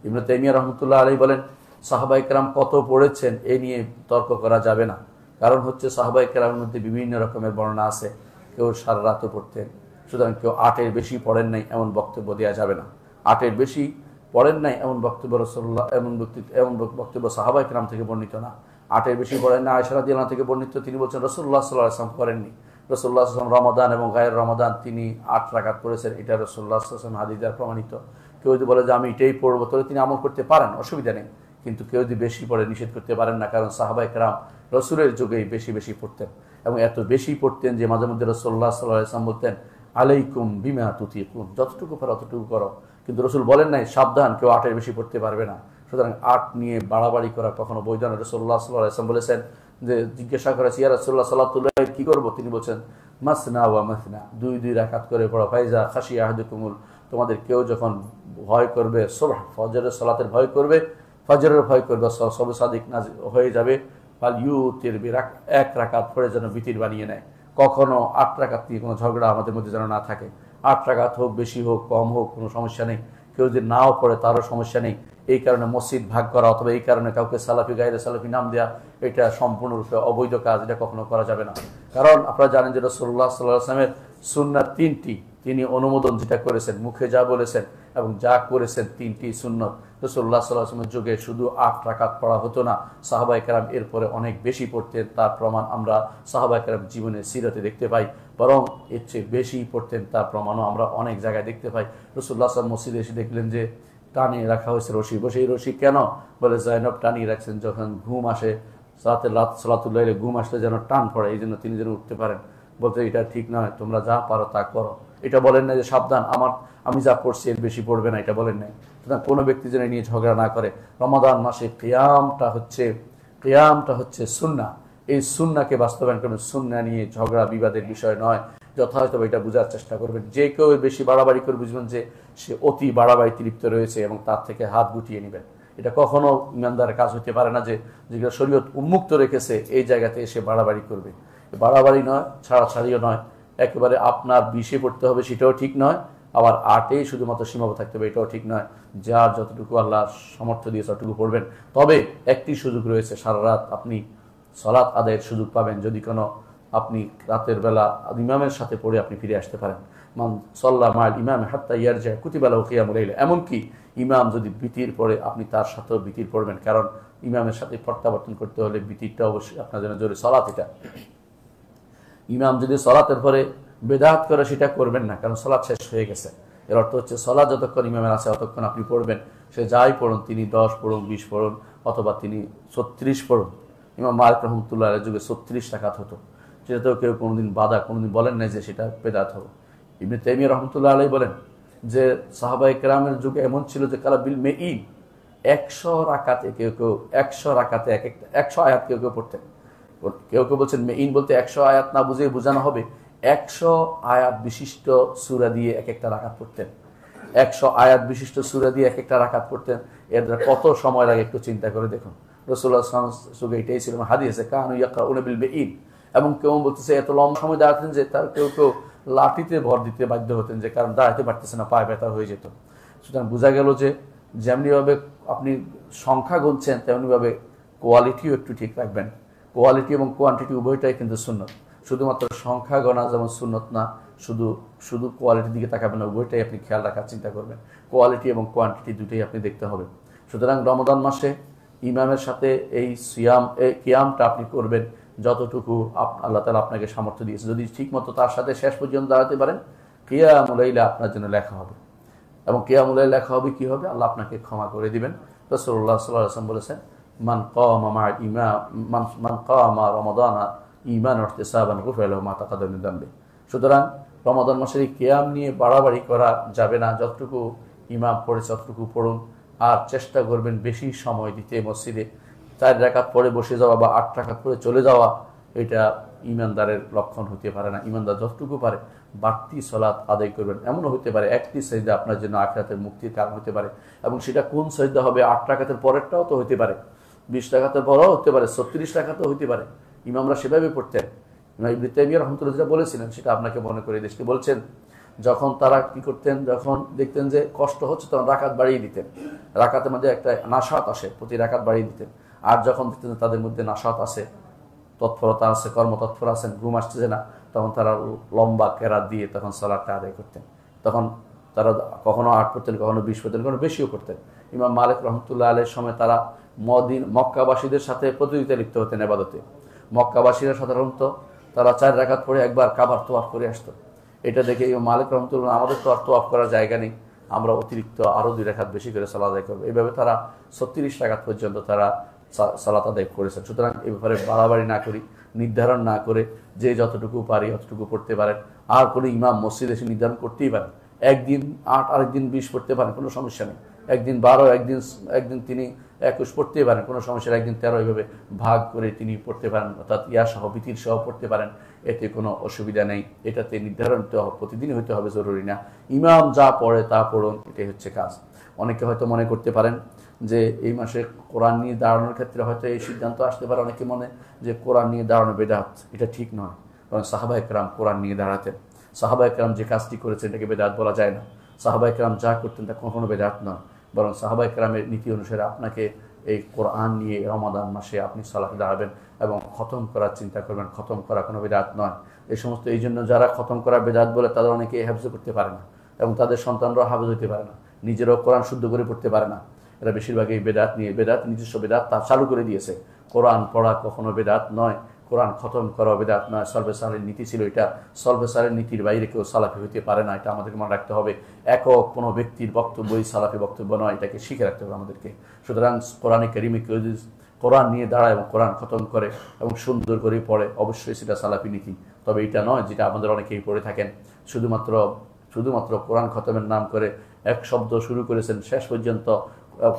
ইবনে তাইমিয়া রাহমাতুল্লাহ আলাইহি বলেন, সাহাবায়ে কেরাম কত পড়েছেন এ নিয়ে তর্ক করা যাবে না। কারণ হচ্ছে সাহাবায়ে কেরামের মধ্যে বিভিন্ন রকমের বর্ণনা আছে। কেউ সারা রাতও পড়তেন, সুতরাং কেউ 8-এর বেশি পড়েন নাই এমন বক্তব্য দেওয়া যাবে না। 8-এর বেশি পড়েন নাই এমন বক্তব্য রাসূলুল্লাহ এমন বক্তব্য সাহাবায়ে কেরাম থেকে বর্ণিত না। 8-এর বেশি পড়েন না আয়েশা রাদিয়াল্লাহু আনহা থেকে বর্ণিত, তিনি বলছেন রাসূলুল্লাহ সাল্লাল্লাহু আলাইহি ওয়াসাল্লাম করেননি। রাসূলুল্লাহ সাল্লাল্লাহু আলাইহি ওয়াসাল্লাম রমাদান এবং গায়ের রমাদান তিনি 8 রাকাত পড়েছেন, এটা রাসূলুল্লাহ সাল্লাল্লাহু আলাইহি ওয়াসাল্লাম হাদিস দ্বারা প্রমাণিত। কেউ যদি বলে যে আমি এটাই পড়বো, তাহলে তিনি আমল করতে পারেন, অসুবিধা নেই। কিন্তু কেউ যদি বেশি পড়ে নিষেধ করতে পারেন না, কারণ সাহাবায়ে কেরাম রাসূলের যুগেই বেশি পড়তেন এবং এত বেশি পড়তেন যে মাঝে মধ্যে রাসূলুল্লাহ সাল্লাল্লাহু আলাইহি ওয়াসাল্লাম বলতেন, আলাইকুম বিমা তুতিকুন, যতটুকু পারো অতটুকু করো। কিন্তু রাসূল বলেন নাই সাবধান, কেউ 8-এর বেশি পড়তে পারবে না। সুতরাং 8 নিয়ে বাড়াবাড়ি করা কখনো বৈধ নয়। রাসূলুল্লাহ সাল্লাল্লাহু আলাইহি ওয়াসাল্লাম বলেছেন যে, জিজ্ঞাসা করা ইয়া রাসূলুল্লাহ সালাতুল লাইল কি করব? তিনি বলেছেন, মাসনা ওয়া মাসনা, 2 রাকাত করে পড়ো। ফাইজা খাশিয়া আহাদুকুমুল, তোমাদের কেউ যখন ভয় করবে, সুবহ ফজরের সালাতের ভয় করবে, ফজরের ভয় করবে, সবে সাদিক নাজিল হয়ে যাবে, ফাল ইউতির এক রাকাত পড়ে যেন বিতির বানিয়ে নেয়। কখনো 8 রাকাত নিয়ে কোনো ঝগড়া আমাদের মধ্যে যেন না থাকে। 8 রাকাত হোক, বেশি হোক, কম হোক, কোনো সমস্যা নেই। কেউ যদি নাও পড়ে তারও সমস্যা নেই। এই কারণে মসজিদ ভাগ করা অথবা এই কারণে কাউকে সালাফি গায়রে সালাফি নাম দেওয়া, এটা সম্পূর্ণরূপে অবৈধ কাজ, এটা কখনো করা যাবে না। কারণ আপনারা জানেন যে রাসূলুল্লাহ সাল্লাল্লাহু আলাইহি ওয়াসাল্লামের সুন্নাত 3টি, তিনি অনুমোদন যেটা করেছেন, মুখে যা বলেছেন এবং যা করেছেন 3টি সুন্নত। রাসূলুল্লাহ সাল্লাল্লাহু আলাইহি ওয়াসাল্লামের যুগে শুধু 8 রাকাত পড়া হতো না, সাহাবায়ে কেরাম এরপরে অনেক বেশি পড়তেন। তার প্রমাণ আমরা সাহাবায়ে কেরাম জীবনের সিরাতে দেখতে পাই, বরং এর চেয়ে বেশি পড়তেন তার প্রমাণও আমরা অনেক জায়গায় দেখতে পাই। রাসূলুল্লাহ সাল্লাল্লাহু আলাইহি ওয়াসাল্লাম মসজিদে এসে দেখলেন যে টানিয়ে রাখা হয়েছে রশি, বসে এই রশি কেন? বলে যায়নব টানিয়ে রাখছেন, যখন ঘুম আসে সালাতুল লাইলে ঘুম আসলে যেন টান পড়ে, এই জন্য তিনি যেন উঠতে পারেন। বলতে এটা ঠিক নয়, তোমরা যা পারো তা করো। এটা বলেন না যে সাবধান, আমি যা পড়ছি এর বেশি পড়বে না, এটা বলেন নাই। সুতরাং কোনো ব্যক্তি যেন নিয়ে ঝগড়া না করে। রমাদান মাসে কিয়ামটা হচ্ছে সুন্নাহ। এই সুন্নাহকে বাস্তবায়ন করবেন, সুন্নাহ নিয়ে ঝগড়া বিবাদের বিষয় নয়। যথাযথ এটা বোঝার চেষ্টা করবেন। যে কেউ বেশি বাড়াবাড়ি করে বুঝবেন যে সে অতি বাড়াবাড়িতে লিপ্ত রয়েছে এবং তার থেকে হাত গুটিয়ে নেবেন। এটা কখনো ইমানদারের কাজ হতে পারে না যে যেগুলো শরীয়ত উন্মুক্ত রেখেছে এই জায়গাতে এসে বাড়াবাড়ি করবে। বাড়াবাড়ি নয়, ছাড়াছাড়িও নয়, একেবারে আপনার 20-এ পড়তে হবে সেটাও ঠিক নয়, আবার 8-এ শুধুমাত্র সীমাবদ্ধ থাকতে হবে এটাও ঠিক নয়। যার যতটুকু আল্লাহ সামর্থ্য দিয়ে ততটুকু পড়বেন। তবে একটি সুযোগ রয়েছে, সারা রাত আপনি সালাত আদায়ের সুযোগ পাবেন যদি কোনো আপনি রাতের বেলা ইমামের সাথে পড়ে আপনি ফিরে আসতে পারেন। মান সাল্লা মা'আল ইমাম হাত্তা ইয়ারজা কুতিবা লাহু কিয়ামুল লাইল। এমনকি ইমাম যদি বিতির পড়ে আপনি তার সাথেও বিতির পড়বেন, কারণ ইমামের সাথে প্রত্যাবর্তন করতে হলে বিতিরটা অবশ্যই আপনার জন্য জরুরি। সালাত এটা, ইমাম যদি সালাতের পরে বেদাত করে সেটা করবেন না, কারণ সালাত শেষ হয়ে গেছে। এর অর্থ হচ্ছে সালাত যতক্ষণ ইমামের আছে ততক্ষণ আপনি পড়বেন। সে যাই পড়ুন, তিনি 10 পড়ুন, 20 পড়ুন অথবা তিনি 36 পড়ুন। ইমাম মালিক রাহমাতুল্লাহ আলাইহির যুগে 36 রাকাত হতো, সেটাতেও কেউ কোনোদিন কোনোদিন বলেন নাই যে সেটা বেদাত হবে। ইবনে তাইমিয়া রাহমাতুল্লাহ আলাইহি বলেন যে সাহাবায়ে কেরামের যুগে এমন ছিল যে কালা বিল মেইন 100 রাকাতে কেউ 100 রাকাতে 100 আয়াত কেউ পড়তেন। কেউ বলছেন মেইন বলতে 100 আয়াত না বুঝে বোঝানো হবে 100 আয়াত বিশিষ্ট সূরা দিয়ে একটা রাকাত পড়তেন। 100 আয়াত বিশিষ্ট সূরা দিয়ে একটা রাকাত পড়তেন। এর দ্বারা কত সময় লাগে একটু চিন্তা করে দেখুন। রাসূলুল্লাহ সাল্লাল্লাহু আলাইহি ওয়াসাল্লাম যুগে এটাই ছিল হাদিসে, কানু ইয়াকরাউনা বিল মেইন। এবং কেউ বলতেছে এত লম্বা সময় দাঁড়াতেন যে তার কেউ লাঠিতে ভর দিতে বাধ্য হতেন, যে কারণ দাঁড়াতে পারতেছে না, পায়ে ব্যথা হয়ে যেত। সুতরাং বোঝা গেল যে যেমনিভাবে আপনি সংখ্যা গুনছেন তেমনিভাবে কোয়ালিটিও একটু ঠিক রাখবেন। কোয়ালিটি এবং কোয়ান্টিটি উভয়টাই কিন্তু সুন্নত। শুধুমাত্র সংখ্যা গণা যেমন সুন্নত না, শুধু কোয়ালিটির দিকে তাকাবেন না, উভয়টাই আপনি খেয়াল রাখার চিন্তা করবেন। কোয়ালিটি এবং কোয়ান্টিটি দুটোই আপনি দেখতে হবে। সুতরাং রমাদান মাসে ইমামের সাথে এই কিয়ামটা আপনি করবেন যতটুকু আল্লাহ তাআলা আপনাকে সামর্থ্য দিয়েছে। যদি ঠিকমতো তার সাথে শেষ পর্যন্ত দাঁড়াতে পারেন, কিয়ামুল লাইল আপনার জন্য লেখা হবে। এবং কিয়ামুল লাইল লেখা হবে কি হবে? আল্লাহ আপনাকে ক্ষমা করে দিবেন। রাসূলুল্লাহ সাল্লাল্লাহু আলাইহি ওয়াসাল্লাম বলেছেন, মান কামা রমাদানা ঈমানান ওয়া ইহতিসাবান গুফিরা লাহু মা তাকাদ্দামা মিন যামবি। সুতরাং রমাদান মাসের এই কিয়াম নিয়ে বাড়াবাড়ি করা যাবে না। যতটুকু ইমাম পড়েছে ততটুকু পড়ুন, আর চেষ্টা করবেন বেশি সময় দিতে মসজিদে। 4 রাকাত পড়ে বসে যাওয়া বা 8 রাকাত পড়ে চলে যাওয়া, এটা ইমানদারের লক্ষণ হতে পারে না। ইমানদার যতটুকু পারে বাড়তি সালাত আদায় করবেন। এমনও হতে পারে একটি সাজদা আপনার জন্য আখিরাতের মুক্তির কারণ হতে পারে, এবং সেটা কোন সাজদা হবে? 8 রাকাতের পরেরটাও তো হতে পারে, 20 রাকাতের পরেও হতে পারে, 36 রাকাতও হতে পারে। ইমামরা সেভাবে পড়তেন। ইমাম ইবনে তাইমিয়া রাহমাতুল্লাহ যেটা বলেছিলেন সেটা আপনাকে মনে করে দেশকে বলছেন, যখন তারা কি করতেন, যখন দেখতেন যে কষ্ট হচ্ছে তখন রাকাত বাড়িয়ে দিতেন। রাকাতের মধ্যে একটা নাশাত আসে, প্রতি রাকাত বাড়িয়ে দিতেন। আর যখন দেখতেন তাদের মধ্যে নাশাত আছে, তৎপরতা আছে, কর্মতৎপর আছেন, ঘুম আসছে না, তখন তারা লম্বা কেরাত দিয়ে তখন সালাতটা আদায় করতেন। তখন তারা কখনো 8 পড়তেন, কখনো 20 পড়তেন, কখনো বেশিও করতেন। ইমাম মালিক রহমতুল্লাহ আলাইহির সময় তারা মক্কাবাসীদের সাথে প্রতিযোগিতা লিপ্ত হতেন ইবাদতে। মক্কাবাসীরা সাধারণত তারা 4 রাকাত পড়ে একবার কাবার তোয়াফ করে আসতো। এটা দেখে ইমাম মালিক রহমতুল্লাহ, আমাদের তো আর তোয়াফ করার জায়গা নেই, আমরা অতিরিক্ত আরও 2 রাকাত বেশি করে সালাত আদায় করবো। এইভাবে তারা 36 রাকাত পর্যন্ত তারা সালাত আদায় করেছেন। সুতরাং এই ব্যাপারে বাড়াবাড়ি না করি, নির্ধারণ না করে যে যতটুকু পারি অতটুকু পড়তে পারেন। আর কোনো ইমাম মসজিদ এসে নির্ধারণ করতেই পারেন, একদিন 8 আরেকদিন 20 পড়তে পারেন, কোনো সমস্যা নেই। একদিন 12, একদিন তিনি 21 পড়তে পারেন, কোনো সমস্যা নেই। একদিন 13, এইভাবে ভাগ করে তিনি পড়তে পারেন, অর্থাৎ সহ বিতির সহ পড়তে পারেন, এতে কোনো অসুবিধা নেই। এটাতে নির্ধারণ প্রতিদিন হইতে হবে জরুরি না। ইমাম যা পড়ে তা পড়ুন, এটাই হচ্ছে কাজ। অনেকে হয়তো মনে করতে পারেন যে এই মাসে কোরআন নিয়ে দাঁড়ানোর ক্ষেত্রে হয়তো এই সিদ্ধান্ত আসতে পারে অনেকে মনে, যে কোরআন নিয়ে দাঁড়ানো বেদাত। এটা ঠিক নয়, কারণ সাহাবায়ে কেরাম কোরআন নিয়ে দাঁড়াতেন। সাহাবায়ে কেরাম যে কাজটি করেছেন এটাকে বেদাত বলা যায় না। সাহাবায়ে কেরাম যা করতেন তা কখনো বেদাত নয়, বরং সাহাবায়ে কেরামের নীতি অনুসারে আপনাকে এই কোরআন নিয়ে রমাদান মাসে আপনি সালাতে দাঁড়াবেন এবং খতম করার চিন্তা করবেন। খতম করা কোনো বেদাত নয়। এই জন্য যারা খতম করা বেদাত বলে তাদের অনেকে হেফজ করতে পারে না, এবং তাদের সন্তানরাও হাফেজ হতে পারে না, নিজেরাও কোরআন শুদ্ধ করে পড়তে পারে না। এরা বেশিরভাগই বেদাত নিয়ে, বেদাত নিজস্ব বেদাত তা চালু করে দিয়েছে। কোরআন পড়া কখনো বেদাত নয়, কোরআন খতম করা বেদাত নয়। সলবে সালের নীতি ছিল এটা। সলবে সালের নীতির বাইরে কেউ সালাফি হতে পারে না, এটা আমাদেরকে মনে রাখতে হবে। একক কোনো ব্যক্তির বক্তব্যই সালাফি বক্তব্য নয়, এটাকে শিখে রাখতে হবে আমাদেরকে। সুতরাং কোরআনে কারিমে কেউ যদি কোরআন নিয়ে দাঁড়ায় এবং কোরআন খতম করে এবং সুন্দর করে পড়ে, অবশ্যই সেটা সালাফি নীতি। তবে এটা নয় যেটা আমাদের অনেকেই পড়ে থাকেন, শুধুমাত্র কোরআন খতমের নাম করে এক শব্দ শুরু করেছেন, শেষ পর্যন্ত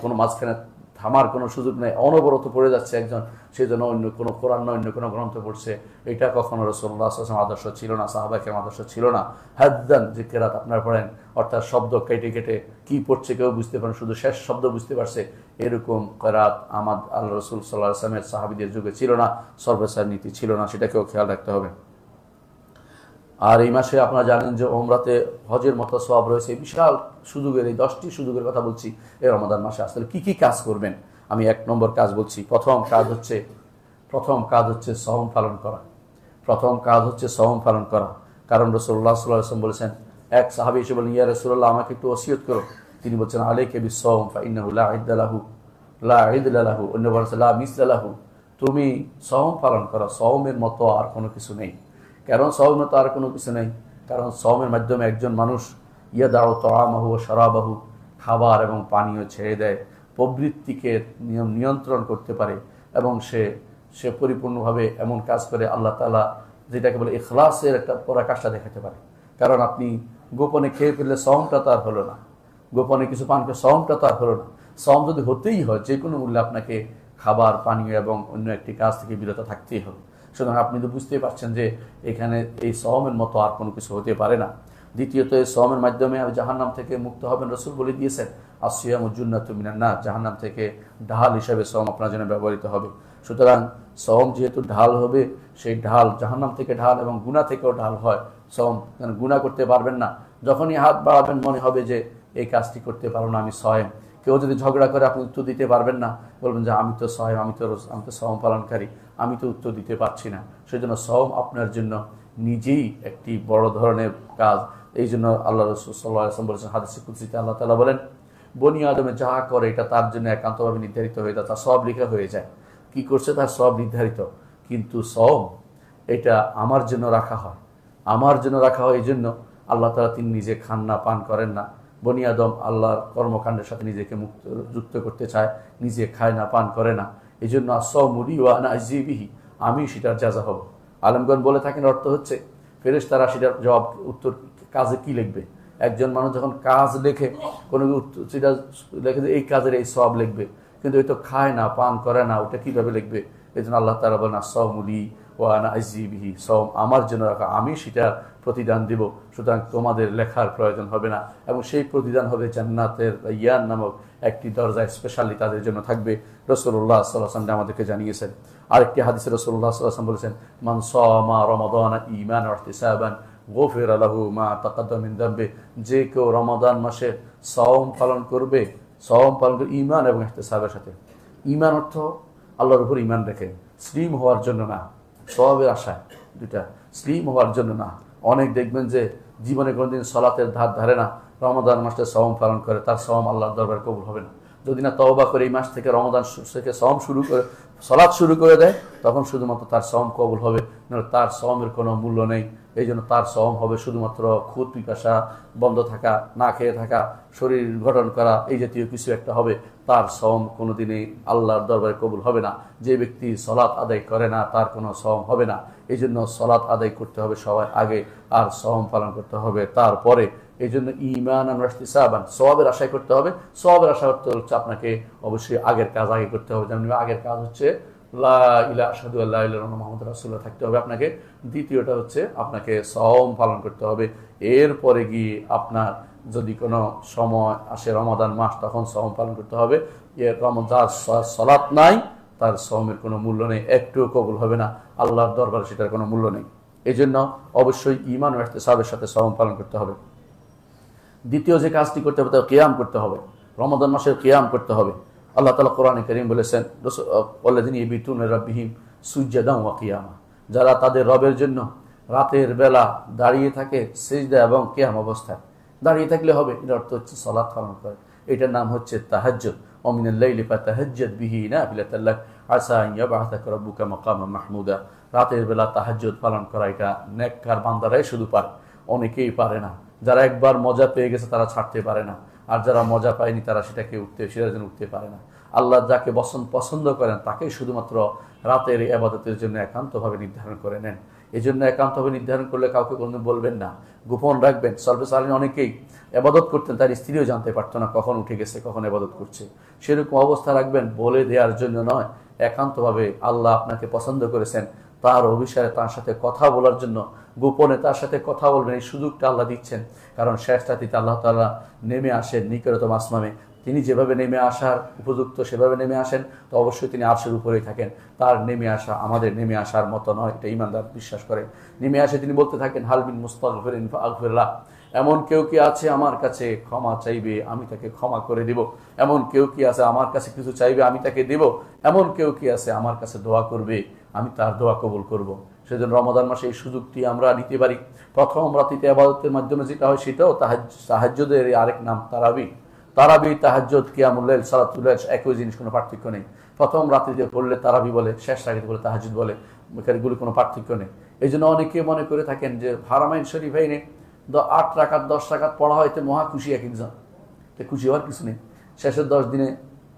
কোনো মাঝখানে থামার কোনো সুযোগ নেই, অনবরত পড়ে যাচ্ছে একজন, সেই জন্য অন্য কোনো কোরআন নয় অন্য কোনো গ্রন্থ পড়ছে। এটা কখনো রাসূলুল্লাহ সাল্লাল্লাহু আলাইহি ওয়াসাল্লাম আদর্শ ছিল না, সাহাবায়ে কেরামের আদর্শ ছিল না। হাদ্দান যে কেরাত আপনারা পড়েন, অর্থাৎ শব্দ কেটে কেটে কি পড়ছে কেউ বুঝতে পারেন, শুধু শেষ শব্দ বুঝতে পারছে, এরকম কেরাত আল্লাহ রাসূল সাল্লাল্লাহু আলাইহি ওয়াসাল্লামের সাহাবীদের যুগে ছিল না, সর্বসার নীতি ছিল না, সেটাকেও খেয়াল রাখতে হবে। আর এই মাসে আপনারা জানেন যে ওমরাতে হজের মতো সওয়াব রয়েছে। বিশাল সুযোগের, এই 10টি সুযোগের কথা বলছি এই রমাদান মাসে। আসলে কি কি কাজ করবেন আমি 1 নম্বর কাজ বলছি। প্রথম কাজ হচ্ছে সওম পালন করা। সওম পালন করা। কারণ রাসূলুল্লাহ সাল্লাল্লাহু আলাইহি ওয়াসাল্লাম বলেছেন, এক সাহাবী এসে বলেন, ইয়া রাসূলুল্লাহ আমাকে একটু ওসিয়ত করো। তিনি বলছেন, আলাইকা বিস-সাওম ফাইন্নাহু লা ইদ্দা লাহু অন্য বলেছেন লা মিসলা লাহু। তুমি সওম পালন করো, সওমের মতো আর কোনো কিছু নেই। কারণ সওমের মতো আর কোনো কিছু নেই, কারণ সওমের মাধ্যমে একজন মানুষ ইয়াদাউ তাআমাহু ওয়া শারাবাহু, খাবার এবং পানীয় ছেড়ে দেয়, প্রবৃত্তিকে নিয়ন্ত্রণ করতে পারে, এবং সে পরিপূর্ণভাবে এমন কাজ করে আল্লাহ তাআলা যেটাকে বলে ইখলাসের একটা পরাকাষ্ঠা দেখাতে পারে। কারণ আপনি গোপনে খেয়ে ফেললে সওমটা তো আর হলো না, গোপনে কিছু পান করে সওমটা তো আর হলো না। সওম যদি হতেই হয় যে কোনো মূল্যে আপনাকে খাবার পানীয় এবং অন্য একটি কাজ থেকে বিরত থাকতেই হবে। সুতরাং আপনি তো বুঝতেই পারছেন যে এখানে এই সওমের মতো আর কোনো কিছু হতে পারে না। দ্বিতীয়ত, এই সওমের মাধ্যমে জাহান্নাম থেকে মুক্ত হবেন। রাসূল বলে দিয়েছেন, আসিয়ামু জুন্নাতুম মিনান নার, জাহান্নাম থেকে ঢাল হিসেবে সওম আপনার জন্য ব্যবহৃত হবে। সুতরাং সওম যেহেতু ঢাল হবে, সেই ঢাল জাহান্নাম থেকে ঢাল এবং গুনাহ থেকেও ঢাল হয়। সওম গুনাহ করতে পারবেন না, যখনই হাত বাড়াবেন মনে হবে যে এই কাজটি করতে পারবো না, আমি সওম। কেউ যদি ঝগড়া করে আপনি উত্তর দিতে পারবেন না, বলবেন যে আমি তো সওম, আমি তো সওম পালনকারী, আমি তো উত্তর দিতে পারছি না। সেই জন্য সওম আপনার জন্য নিজেই একটি বড় ধরনের কাজ। এই জন্য আল্লাহ রাসূল সাল্লাল্লাহু আলাইহি ওয়াসাল্লাম বলেছেন, হাদিসে কুদসিতে আল্লাহ তাআলা বলেন, বনি আদমে যা করে এটা তার জন্য একান্তভাবে নির্ধারিত হয়ে যায়, তার সব লেখা হয়ে যায়, কি করছে তার সব নির্ধারিত। কিন্তু সওম এটা আমার জন্য রাখা হয়, আমার জন্য রাখা হয়। এই জন্য আল্লাহ তাআলা তিনি নিজে খান না, পান করেন না। বনি আদম আল্লাহর কর্মকাণ্ডের সাথে নিজেকে যুক্ত করতে চায়, নিজে খায় না, পান করে না। এই জন্য আস-সাওমু লি ওয়া আনা আজজি বিহি, আমি সেটার যাজা হব। আলেমগণ বলে থাকেন অর্থ হচ্ছে ফেরেশতারা সেটার জবাব উত্তর কাজে কি লিখবে। একজন মানুষ যখন কাজ লেখে, কোনো সেটা লেখে যে এই কাজের এই সওয়াব লিখবে, কিন্তু ওই তো খায় না, পান করে না, ওটা কিভাবে লিখবে? এই জন্য আল্লাহ তাআলা বলেন আস-সাওমু লি ওয়া আনা আজজি বিহি, সওম আমার জন্য রাখা, আমি সেটা প্রতিদান দিব, সুতরাং তোমাদের লেখার প্রয়োজন হবে না। এবং সেই প্রতিদান হবে জান্নাতের রায়্যান নামক একটি দরজায়, স্পেশালি তাদের জন্য থাকবে। রাসূলুল্লাহ সাল্লাল্লাহু আলাইহি ওয়াসাল্লাম আমাদেরকে জানিয়েছেন। আরেকটি হাদিসে রাসূলুল্লাহ সাল্লাল্লাহু আলাইহি ওয়াসাল্লাম বলেছেন, মান সামা রমাদানা ঈমানান ওয়া ইহতিসাবান গুফিরা লাহু মা তাকাদ্দামা মিন যামবি, যে কেউ রমাদান মাসে সাওম পালন করবে, সাওম পালন করে ঈমান এবং ইহতিসাবের সাথে। ঈমান অর্থ আল্লাহর উপর ঈমান রেখে, স্লিম হওয়ার জন্য না, সওয়াবের আশায়, দুটা, স্লিম হওয়ার জন্য না। অনেক দেখবেন যে জীবনে কোনোদিন সালাতের ধার ধারে না, রমাদান মাসে সাওম পালন করে, তার সাওম আল্লাহর দরবারে কবুল হবে না। যদি না তওবা করে এই মাস থেকে রমাদান থেকে সাওম শুরু করে, সালাত শুরু করে দেয়, তখন শুধুমাত্র তার সাওম কবুল হবে, নাহলে তার সাওমের কোনো মূল্য নেই। এই জন্য তার সাওম হবে শুধুমাত্র ক্ষুধা পিপাসা বন্ধ থাকা, না খেয়ে থাকা, শরীর গঠন করা, এই জাতীয় কিছু একটা হবে। তার সাওম কোনোদিনই আল্লাহর দরবারে কবুল হবে না। যে ব্যক্তি সালাত আদায় করে না, তার কোনো সাওম হবে না। এই জন্য সালাত আদায় করতে হবে সবার আগে, আর সাওম পালন করতে হবে তারপরে। এই জন্য ঈমানান ওয়া ইহতিসাবান, সওয়াবের আশায় করতে হবে। সওয়াবের আশা করতে হচ্ছে আপনাকে অবশ্যই আগের কাজ আগে করতে হবে। যেমন আগের কাজ হচ্ছে লা ইলাহা আশহাদু আল্লা ইলাহা ইল্লাল্লাহ মুহাম্মাদুর রাসূলুল্লাহ থাকতে হবে আপনাকে। দ্বিতীয়টা হচ্ছে আপনাকে সাওম পালন করতে হবে। এরপরে গিয়ে আপনার যদি কোনো সময় আসে রমাদান মাস, তখন সাওম পালন করতে হবে। এর রমজান সালাত নাই, তার সাওমের কোনো মূল্য নেই, একটুও কবুল হবে না, আল্লাহর দরবারে সেটার কোনো মূল্য নেই। এই জন্য অবশ্যই ঈমান ও ইহতিসাবের সাথে সাওম পালন করতে হবে। দ্বিতীয় যে কাজটি করতে হবে তা কিয়াম করতে হবে, রমাদান মাসের কিয়াম করতে হবে। আল্লাহ তাআলা কোরআনে কারীম বলেছেন, ওয়াল্লাযীনা ইয়াবিতুনা লিরাব্বিহিম সুজদান ওয়া কিয়ামা, যারা তাদের রবের জন্য রাতের বেলা দাঁড়িয়ে থাকে সিজদা এবং কিয়াম অবস্থায়। দাঁড়িয়ে থাকলে হবে, এর অর্থ হচ্ছে সালাত পালন করে। এটার নাম হচ্ছে তাহাজ্জুদ। ওয়া মিনাল লাইলি ফাতাহাজ্জাদ বিহি নাফিলাতাল লাক আসা আন ইয়াবআসাকা রাব্বুকা মাকামান মাহমুদা। রাতের বেলা তাহাজ্জুদ পালন করা এটা নেককার বান্দারাই শুধু পারে, অনেকেই পারে না। যারা একবার মজা পেয়ে গেছে তারা ছাড়তে পারে না, আর যারা মজা পায়নি তারা সেটার জন্য উঠতে পারে না। আল্লাহ যাকে পছন্দ করেন তাকেই শুধুমাত্র রাতের ইবাদতের জন্য একান্তভাবে নির্ধারণ করে নেন। এই জন্য একান্তভাবে নির্ধারণ করলে কাউকে কোনোদিন বলবেন না, গোপন রাখবেন। সলফে সালেহিন অনেকেই ইবাদত করতেন, তার স্ত্রীও জানতে পারতো না কখন উঠে গেছে, কখন ইবাদত করছে। সেরকম অবস্থা রাখবেন, বলে দেওয়ার জন্য নয়, একান্তভাবে আল্লাহ আপনাকে পছন্দ করেছেন, তার অভিসারে তার সাথে কথা বলার জন্য গোপনে তার সাথে কথা বলবেন, এই সুযোগটা আল্লাহ দিচ্ছেন। কারণ শেষ রাতিতে আল্লাহ তাআলা নেমে আসেন নিকটতম আসমানে। তিনি যেভাবে নেমে আসার উপযুক্ত সেভাবে নেমে আসেন, তো অবশ্যই তিনি আরশের উপরেই থাকেন। তার নেমে আসা আমাদের নেমে আসার মতো নয়, এটা ঈমানদার বিশ্বাস করে। নেমে আসে তিনি বলতে থাকেন, হাল মিন মুস্তাগফিরিন ফাগফির লাহ, এমন কেউ কি আছে আমার কাছে ক্ষমা চাইবে, আমি তাকে ক্ষমা করে দিব। এমন কেউ কি আছে আমার কাছে কিছু চাইবে, আমি তাকে দেব। এমন কেউ কি আছে আমার কাছে দোয়া করবে, আমি তার দোয়া কবুল করব। সেজন্য রমাদান মাসে এই সুযোগটি আমরা নিতে পারি। প্রথম রাতিতে ইবাদতের মাধ্যমে যেটা হয় সেটাও তাহাজ্জুদের আরেক নাম তারাবি। তারাবি, তাহাজ্জুদ, কিয়ামুল লাইল, সালাতুল লাইল একই জিনিস, কোনো পার্থক্য নেই। প্রথম রাত্রিতে পড়লে তারাবি বলে, শেষ রাত্রিতে পড়লে তাহাজ্জুদ বলে, এগুলি কোনো পার্থক্য নেই। এই জন্য অনেকে মনে করে থাকেন যে হারামাইন শরীফাইনে 8 রাকাত 10 রাকাত পড়া হয়, এতে মহা খুশি এক একজন। খুশি হওয়ার কিছু নেই, শেষের 10 দিনে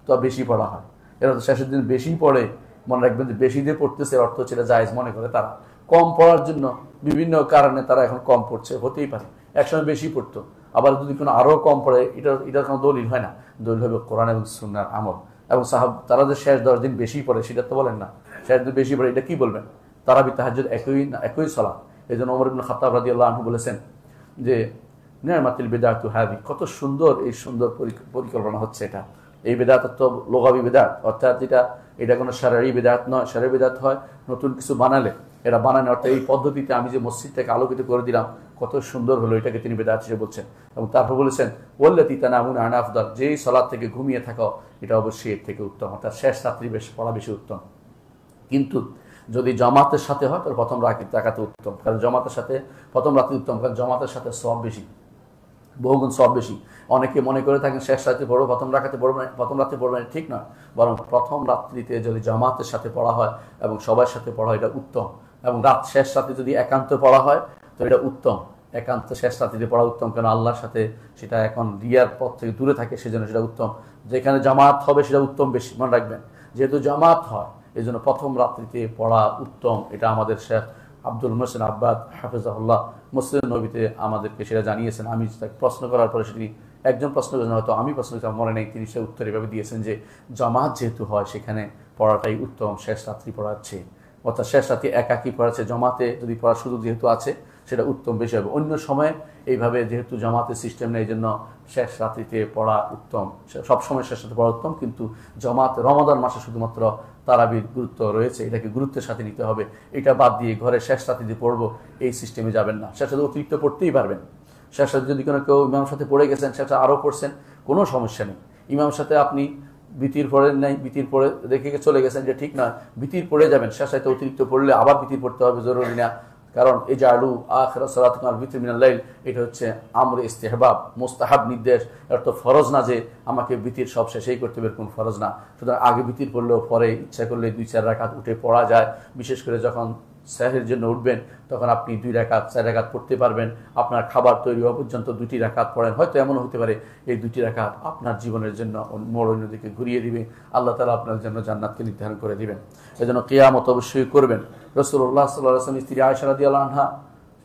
তো বেশি পড়া হয়। এরা তো শেষের দিন বেশি পড়ে, মনে রাখবেন যে বেশি দিয়ে পড়তেছে অর্থ হচ্ছে এটা জায়েজ মনে করে তারা। কম পড়ার জন্য বিভিন্ন কারণে তারা এখন কম পড়ছে, হতেই পারে। একসময় বেশি পড়তো, আবার যদি কোনো আরও কম পড়ে, এটার কোনো দলিল হয় না। দলিল হবে কোরআন এবং সুন্নাহর আমল। এবং তারা যে শেষ 10 দিন বেশি পড়ে সেটা তো বলেন না, শেষ দিন বেশি পড়ে এটা কি বলবেন? তারাবি তাহাজ্জুদ একই সালাত। এই জন্য ওমর ইবনে খাত্তাব রাদিয়াল্লাহু আনহু বলেছেন যে নি'মাতুল বিদআতু হাযি, কত সুন্দর এই সুন্দর পরিকল্পনা হচ্ছে এটা। এই বিদআত তো লুগাবি বিদআত, অর্থাৎ এটা কোনো শারঈ বিদআত নয়। শারঈ বিদআত হয় নতুন কিছু বানালে, এটা বানানো অর্থাৎ এই পদ্ধতিতে আমি যে মসজিদটাকে আলোকিত করে দিলাম কত সুন্দর হলো, এটাকে তিনি বিদআত হিসেবে বলছেন। এবং তারপর বলেছেন ওয়াল্লাতী তানামুনা আনহা আফদাল, যেই সালাত থেকে ঘুমিয়ে থাকো এটা অবশ্যই এর থেকে উত্তম, অর্থাৎ শেষ রাত্রি পড়া বেশি উত্তম। কিন্তু যদি জামাতের সাথে হয় তাহলে প্রথম রাকাতে উত্তম, কারণ জামাতের সাথে প্রথম রাত্রি উত্তম, কারণ জামাতের সাথে সওয়াব বেশি। বহুগুণ সব বেশি। অনেকে মনে করে থাকেন শেষ রাতে পড়বো, প্রথম রাতে পড়বো না, প্রথম রাতে পড়বো না, ঠিক নয়। বরং প্রথম রাত্রিতে যদি জামাতের সাথে পড়া হয় এবং সবার সাথে পড়া হয় এটা উত্তম। এবং শেষ রাতে যদি একান্ত পড়া হয় তো এটা উত্তম। একান্ত শেষ রাত্রিতে পড়া উত্তম, কেন আল্লাহর সাথে সেটা এখন রিয়ার পথ থেকে দূরে থাকে, সেজন্য সেটা উত্তম। যেখানে জামাত হবে সেটা উত্তম বেশি, মনে রাখবেন। যেহেতু জামাত হয় এই জন্য প্রথম রাত্রিতে পড়া উত্তম। এটা আমাদের শেখ আব্দুল মোহসেন আব্বাদ হাফিজাহুল্লাহ মুসলিম নবীতে আমাদেরকে সেটা জানিয়েছেন। আমি তাকে প্রশ্ন করার পরে সেটি একজন প্রশ্ন করেছেন, হয়তো আমি প্রশ্ন করার মনে নেই, তিনি সে উত্তর এভাবে দিয়েছেন যে জামাত যেহেতু হয় সেখানে পড়াটাই উত্তম শেষ রাত্রি পড়াচ্ছে, অর্থাৎ শেষ রাত্রি একাকি পড়াচ্ছে। জামাতে যদি পড়ার সুযোগ যেহেতু আছে সেটা উত্তম বেশি হবে। অন্য সময় এইভাবে যেহেতু জামাতের সিস্টেম নেই, এই জন্য শেষ রাত্রিতে পড়া উত্তম। সবসময় শেষ রাতে পড়া উত্তম, কিন্তু জামাত রমাদান মাসে শুধুমাত্র তারাবির গুরুত্ব রয়েছে, এটাকে গুরুত্বের সাথে নিতে হবে। এটা বাদ দিয়ে ঘরে শেষ রাত্রিতে পড়বো এই সিস্টেমে যাবেন না। শেষ রাতে অতিরিক্ত পড়তেই পারবেন। শেষ রাতে যদি কেউ ইমাম সাথে পড়ে গেছেন, সেটা আরও পড়ছেন, কোনো সমস্যা নেই। ইমাম সাথে আপনি বিতির পড়েন নাই, বিতির পড়ে রেখে চলে গেছেন, যে ঠিক নয়, বিতির পড়ে যাবেন। শেষ রাতে অতিরিক্ত পড়লে আবার বিতির পড়তে হবে, জরুরি না। কারণ এই যে আলু আখিরাত সালাতুকুম আল বিতর মিনাল লাইল, এটা হচ্ছে আমরে ইস্তেহবাব, মুস্তাহাব নির্দেশ। এর তো ফরজ না যে আমাকে বিতির সব শেষেই করতে হবে, কোন ফরজ না। সুতরাং আগে বিতির পড়লেও পরে ইচ্ছা করলে 2-4 রাকাত উঠে পড়া যায়। বিশেষ করে যখন সেহরির জন্য উঠবেন তখন আপনি 2 রাকাত 4 রাকাত পড়তে পারবেন। আপনার খাবার তৈরি হওয়া পর্যন্ত 2টি রাকাত পড়েন। হয়তো এমন হতে পারে এই 2টি রাকাত আপনার জীবনের জন্য মোড় অন্যদিকে ঘুরিয়ে দিবে, আল্লাহ তাআলা আপনার জন্য জান্নাতকে নির্ধারণ করে দিবেন। এজন্য কিয়ামত অবশ্যই করবেন। রাসূলুল্লাহ সাল্লাল্লাহু আলাইহি ওয়াসাল্লাম স্ত্রী আয়েশা রাদিয়াল্লাহু আনহা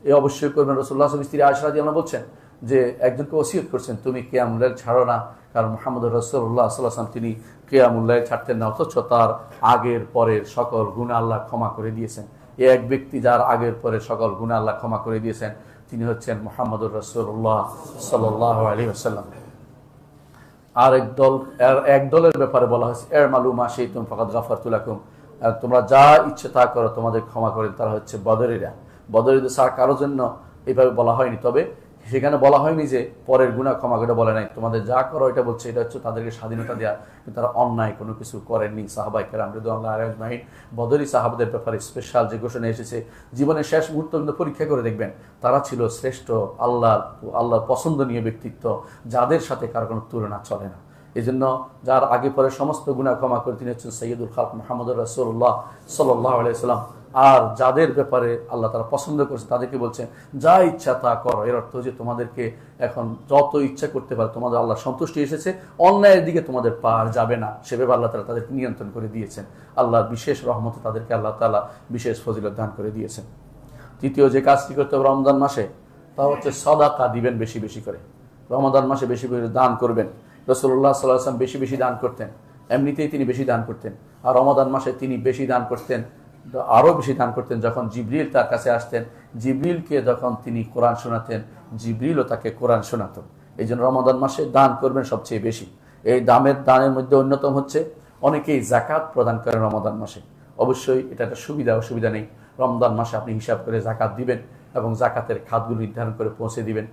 এই অবশ্যই করবেন। রাসূলুল্লাহ সাল্লাল্লাহু আলাইহি ওয়াসাল্লাম স্ত্রী আয়েশা রাদিয়াল্লাহু আনহা বলছেন যে একজনকে ওসিয়ত করছেন, তুমি কিয়ামুল লাইল ছাড়ো না, কারণ মুহাম্মদুর রাসূলুল্লাহ সাল্লাল্লাহু আলাইহি ওয়াসাল্লাম তিনি কিয়ামুল লাইল ছাড়তেন না, অথচ তার আগের পরের সকল গুনাহ আল্লাহ ক্ষমা করে দিয়েছেন। এই এক ব্যক্তি যার আগের পরে সকল গুনাহ আল্লাহ ক্ষমা করে দিয়েছেন, তিনি হচ্ছেন মুহাম্মদুর রাসূলুল্লাহ সাল্লাল্লাহু আলাইহি ওয়াসাল্লাম। আর এক দলের ব্যাপারে বলা হয়েছে, এর মালুমা শাইতুম ফাকাদ গাফারতু লাকুম, তোমরা যা ইচ্ছে তা করো, তোমাদের ক্ষমা করে। তারা হচ্ছে বদরেরা। বদরেদের ছাড়া কারোর জন্য এইভাবে বলা হয়নি। তবে সেখানে বলা হয়নি যে পরের গুনাহ ক্ষমা করে, বলে নাই তোমাদের যা করো এটা বলছে। এটা হচ্ছে তাদেরকে স্বাধীনতা দেওয়া, কিন্তু তারা অন্যায় কোনো কিছু করেননি। সাহাবায়ে কেরাম রাদিয়াল্লাহু আজমাইন বদরি সাহাবাদের ব্যাপারে স্পেশাল যে ঘোষণা এসেছে, জীবনের শেষ মুহূর্ত কিন্তু পরীক্ষা করে দেখবেন, তারা ছিল শ্রেষ্ঠ আল্লাহর পছন্দনীয় ব্যক্তিত্ব, যাদের সাথে কারো কোনো তুলনা চলে না। এই জন্য যার আগে পরে সমস্ত গুনাহ ক্ষমা করে তিনি হচ্ছেন সৈয়দুল খালক মুহাম্মদুর রাসূলুল্লাহ সাল্লাল্লাহু আলাইহি ওয়াসাল্লাম। আর যাদের ব্যাপারে আল্লাহ তারা পছন্দ করছে তাদেরকে বলছেন যা ইচ্ছা তা করো। এর অর্থ যে তোমাদেরকে এখন যত ইচ্ছা করতে পারে, তোমাদের আল্লাহ সন্তুষ্টি এসেছে, অন্যায়ের দিকে তোমাদের পার যাবে না, সেভাবে আল্লাহ তাআলা তাদেরকে নিয়ন্ত্রণ করে দিয়েছেন। আল্লাহর বিশেষ রহমতে তাদেরকে আল্লাহ তাআলা বিশেষ ফজিলত দান করে দিয়েছেন। তৃতীয় যে কাজটি করতে হবে রমজান মাসে, তা হচ্ছে সাদাকা দিবেন বেশি বেশি করে। রমজান মাসে বেশি বেশি দান করবেন। রাসূলুল্লাহ সাল্লাল্লাহু আলাইহি ওয়াসাল্লাম বেশি বেশি দান করতেন, এমনিতেই তিনি বেশি দান করতেন। আর রমাদান মাসে তিনি বেশি দান করতেন, আরও বেশি দান করতেন যখন জিবরিল তার কাছে আসতেন। জিবরিলকে যখন তিনি কোরআন শোনাতেন, জিবরিলও তাকে কোরআন শোনাতেন। এই জন্য রমাদান মাসে দান করবেন সবচেয়ে বেশি। এই দানের মধ্যে অন্যতম হচ্ছে অনেকেই জাকাত প্রদান করেন রমাদান মাসে। অবশ্যই এটা একটা সুবিধা, অসুবিধা নেই। রমজান মাসে আপনি হিসাব করে জাকাত দিবেন এবং জাকাতের খাতগুলো নির্ধারণ করে পৌঁছে দিবেন।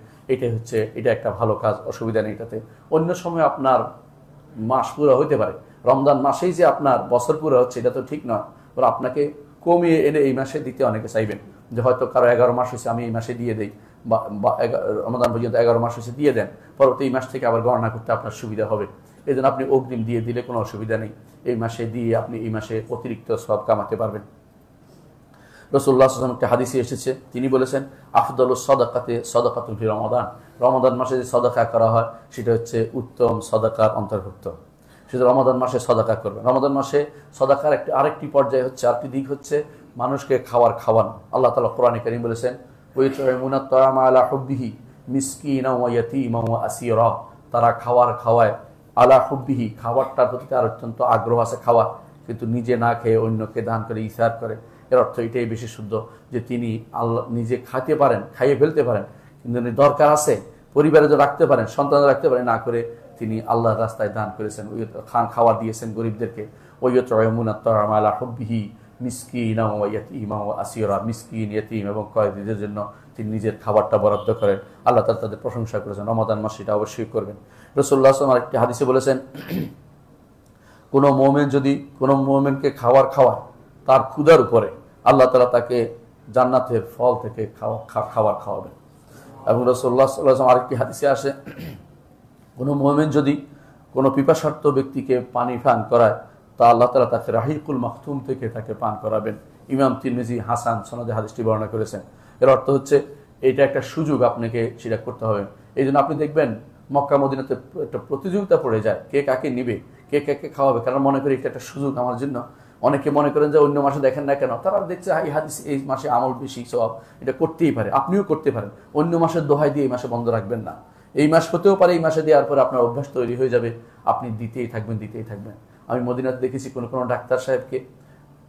এটা একটা ভালো কাজ, অসুবিধা নেই এটাতে। অন্য সময় আপনার মাস পুরো হইতে পারে, রমজান মাসেই যে আপনার বছর পুরো হচ্ছে এটা তো ঠিক নয়। ওরা আপনাকে কমিয়ে এনে এই মাসে দিতে অনেকে চাইবেন, যে হয়তো কারো 11 মাস হয়েছে আমি এই মাসে দিয়ে দিই, বা রমজান পর্যন্ত 11 মাস হয়েছে দিয়ে দেন, পরবর্তী এই মাস থেকে আবার গণনা করতে আপনার সুবিধা হবে। এই জন্য আপনি অগ্রিম দিয়ে দিলে কোনো অসুবিধা নেই। এই মাসে দিয়ে আপনি এই মাসে অতিরিক্ত সওয়াব কামাতে পারবেন। রাসূলুল্লাহ সাল্লাল্লাহু আলাইহি ওয়াসাল্লাম একটা হাদিসে এসেছে, তিনি বলেছেন আফদালুস সাদাকাতে সাদাকাতুল ফি রমাদান। রমাদান মাসে যে সাদাকা করা হয় সেটা হচ্ছে উত্তম সাদাকার অন্তর্ভুক্ত। সেটা রমাদান মাসে সাদাকা করবেন। রমাদান মাসে সাদাকার আরেকটি পর্যায়ে হচ্ছে, আরেকটি দিক হচ্ছে মানুষকে খাওয়ানো। আল্লাহ তাআলা কোরআনে কারীম বলেছেন ওয়াইতুইমুনা তাআমা আলা হুব্বিহি মিসকিনাও ওয়া ইয়াতীমান ওয়া আসীরা। তারা খাওয়ায় আলা হুব্বিহি, খাবারটার প্রতি তার অত্যন্ত আগ্রহ আছে খাওয়া, কিন্তু নিজে না খেয়ে অন্যকে দান করে ইসার করে। এর অর্থ এটাই বেশি শুদ্ধ যে তিনি আল্লাহ নিজে খাইয়ে ফেলতে পারেন, কিন্তু দরকার আছে পরিবারে যে রাখতে পারেন, সন্তানরা রাখতে পারেন, না করে তিনি আল্লাহর রাস্তায় দান করেছেন, খাওয়া দিয়েছেন গরিবদেরকে। ওয়াইতুইমুনা তাআমা আলা হুব্বিহি মিসকিনাও ওয়া ইয়াতীমান ওয়া আসীরা। মিসকিন, ইয়েতিম এবং কয়েদিদের জন্য তিনি নিজের খাবারটা বরাদ্দ করেন। আল্লাহ তাআলা তাদের প্রশংসা করেছেন। রমাদান মাসে এটা অবশ্যই করবেন। রাসূলুল্লাহ সাল্লাল্লাহু আলাইহি ওয়াসাল্লাম একটি হাদিসে বলেছেন কোনো মুমিন যদি কোনো মুমিনকে খাওয়ায় তার ক্ষুধার উপরে, আল্লাহ তাআলা তাকে জান্নাতের ফল থেকে খাবার খাওয়াবেন। এবং রাসূলুল্লাহ সাল্লাল্লাহু আলাইহি ওয়াসাল্লাম আরেকটি হাদিসে আসে, কোনো মুমিন যদি কোনো পিপাসার্ত ব্যক্তিকে পানি পান করায় তা আল্লাহ তাআলা তাকে রাহিকুল মাখতুম থেকে তাকে পান করাবেন। ইমাম তিরমিজি হাসান সনদে হাদিসটি বর্ণনা করেছেন। এর অর্থ হচ্ছে এটা একটা সুযোগ, আপনাকে সেটা করতে হবে। এই জন্য আপনি দেখবেন মক্কা মদিনাতে একটা প্রতিযোগিতা পড়ে যায়, কে কাকে নিবে, কে কাকে খাওয়াবে, কারণ মনে করি এটা একটা সুযোগ আমার জন্য। অনেকে মনে করেন যে অন্য মাসে দেখেন না কেন, তারা দেখছে এই হাদিস এই মাসে আমল বেশি, সব এটা করতেই পারে, আপনিও করতে পারেন। অন্য মাসের দোহাই দিয়ে এই মাসে বন্ধ রাখবেন না। এই মাস হতেও পারে এই মাসে দেওয়ার পরে আপনার অভ্যাস তৈরি হয়ে যাবে, আপনি দিতেই থাকবেন দিতেই থাকবেন। আমি মদিনাতে দেখেছি কোনো ডাক্তার সাহেবকে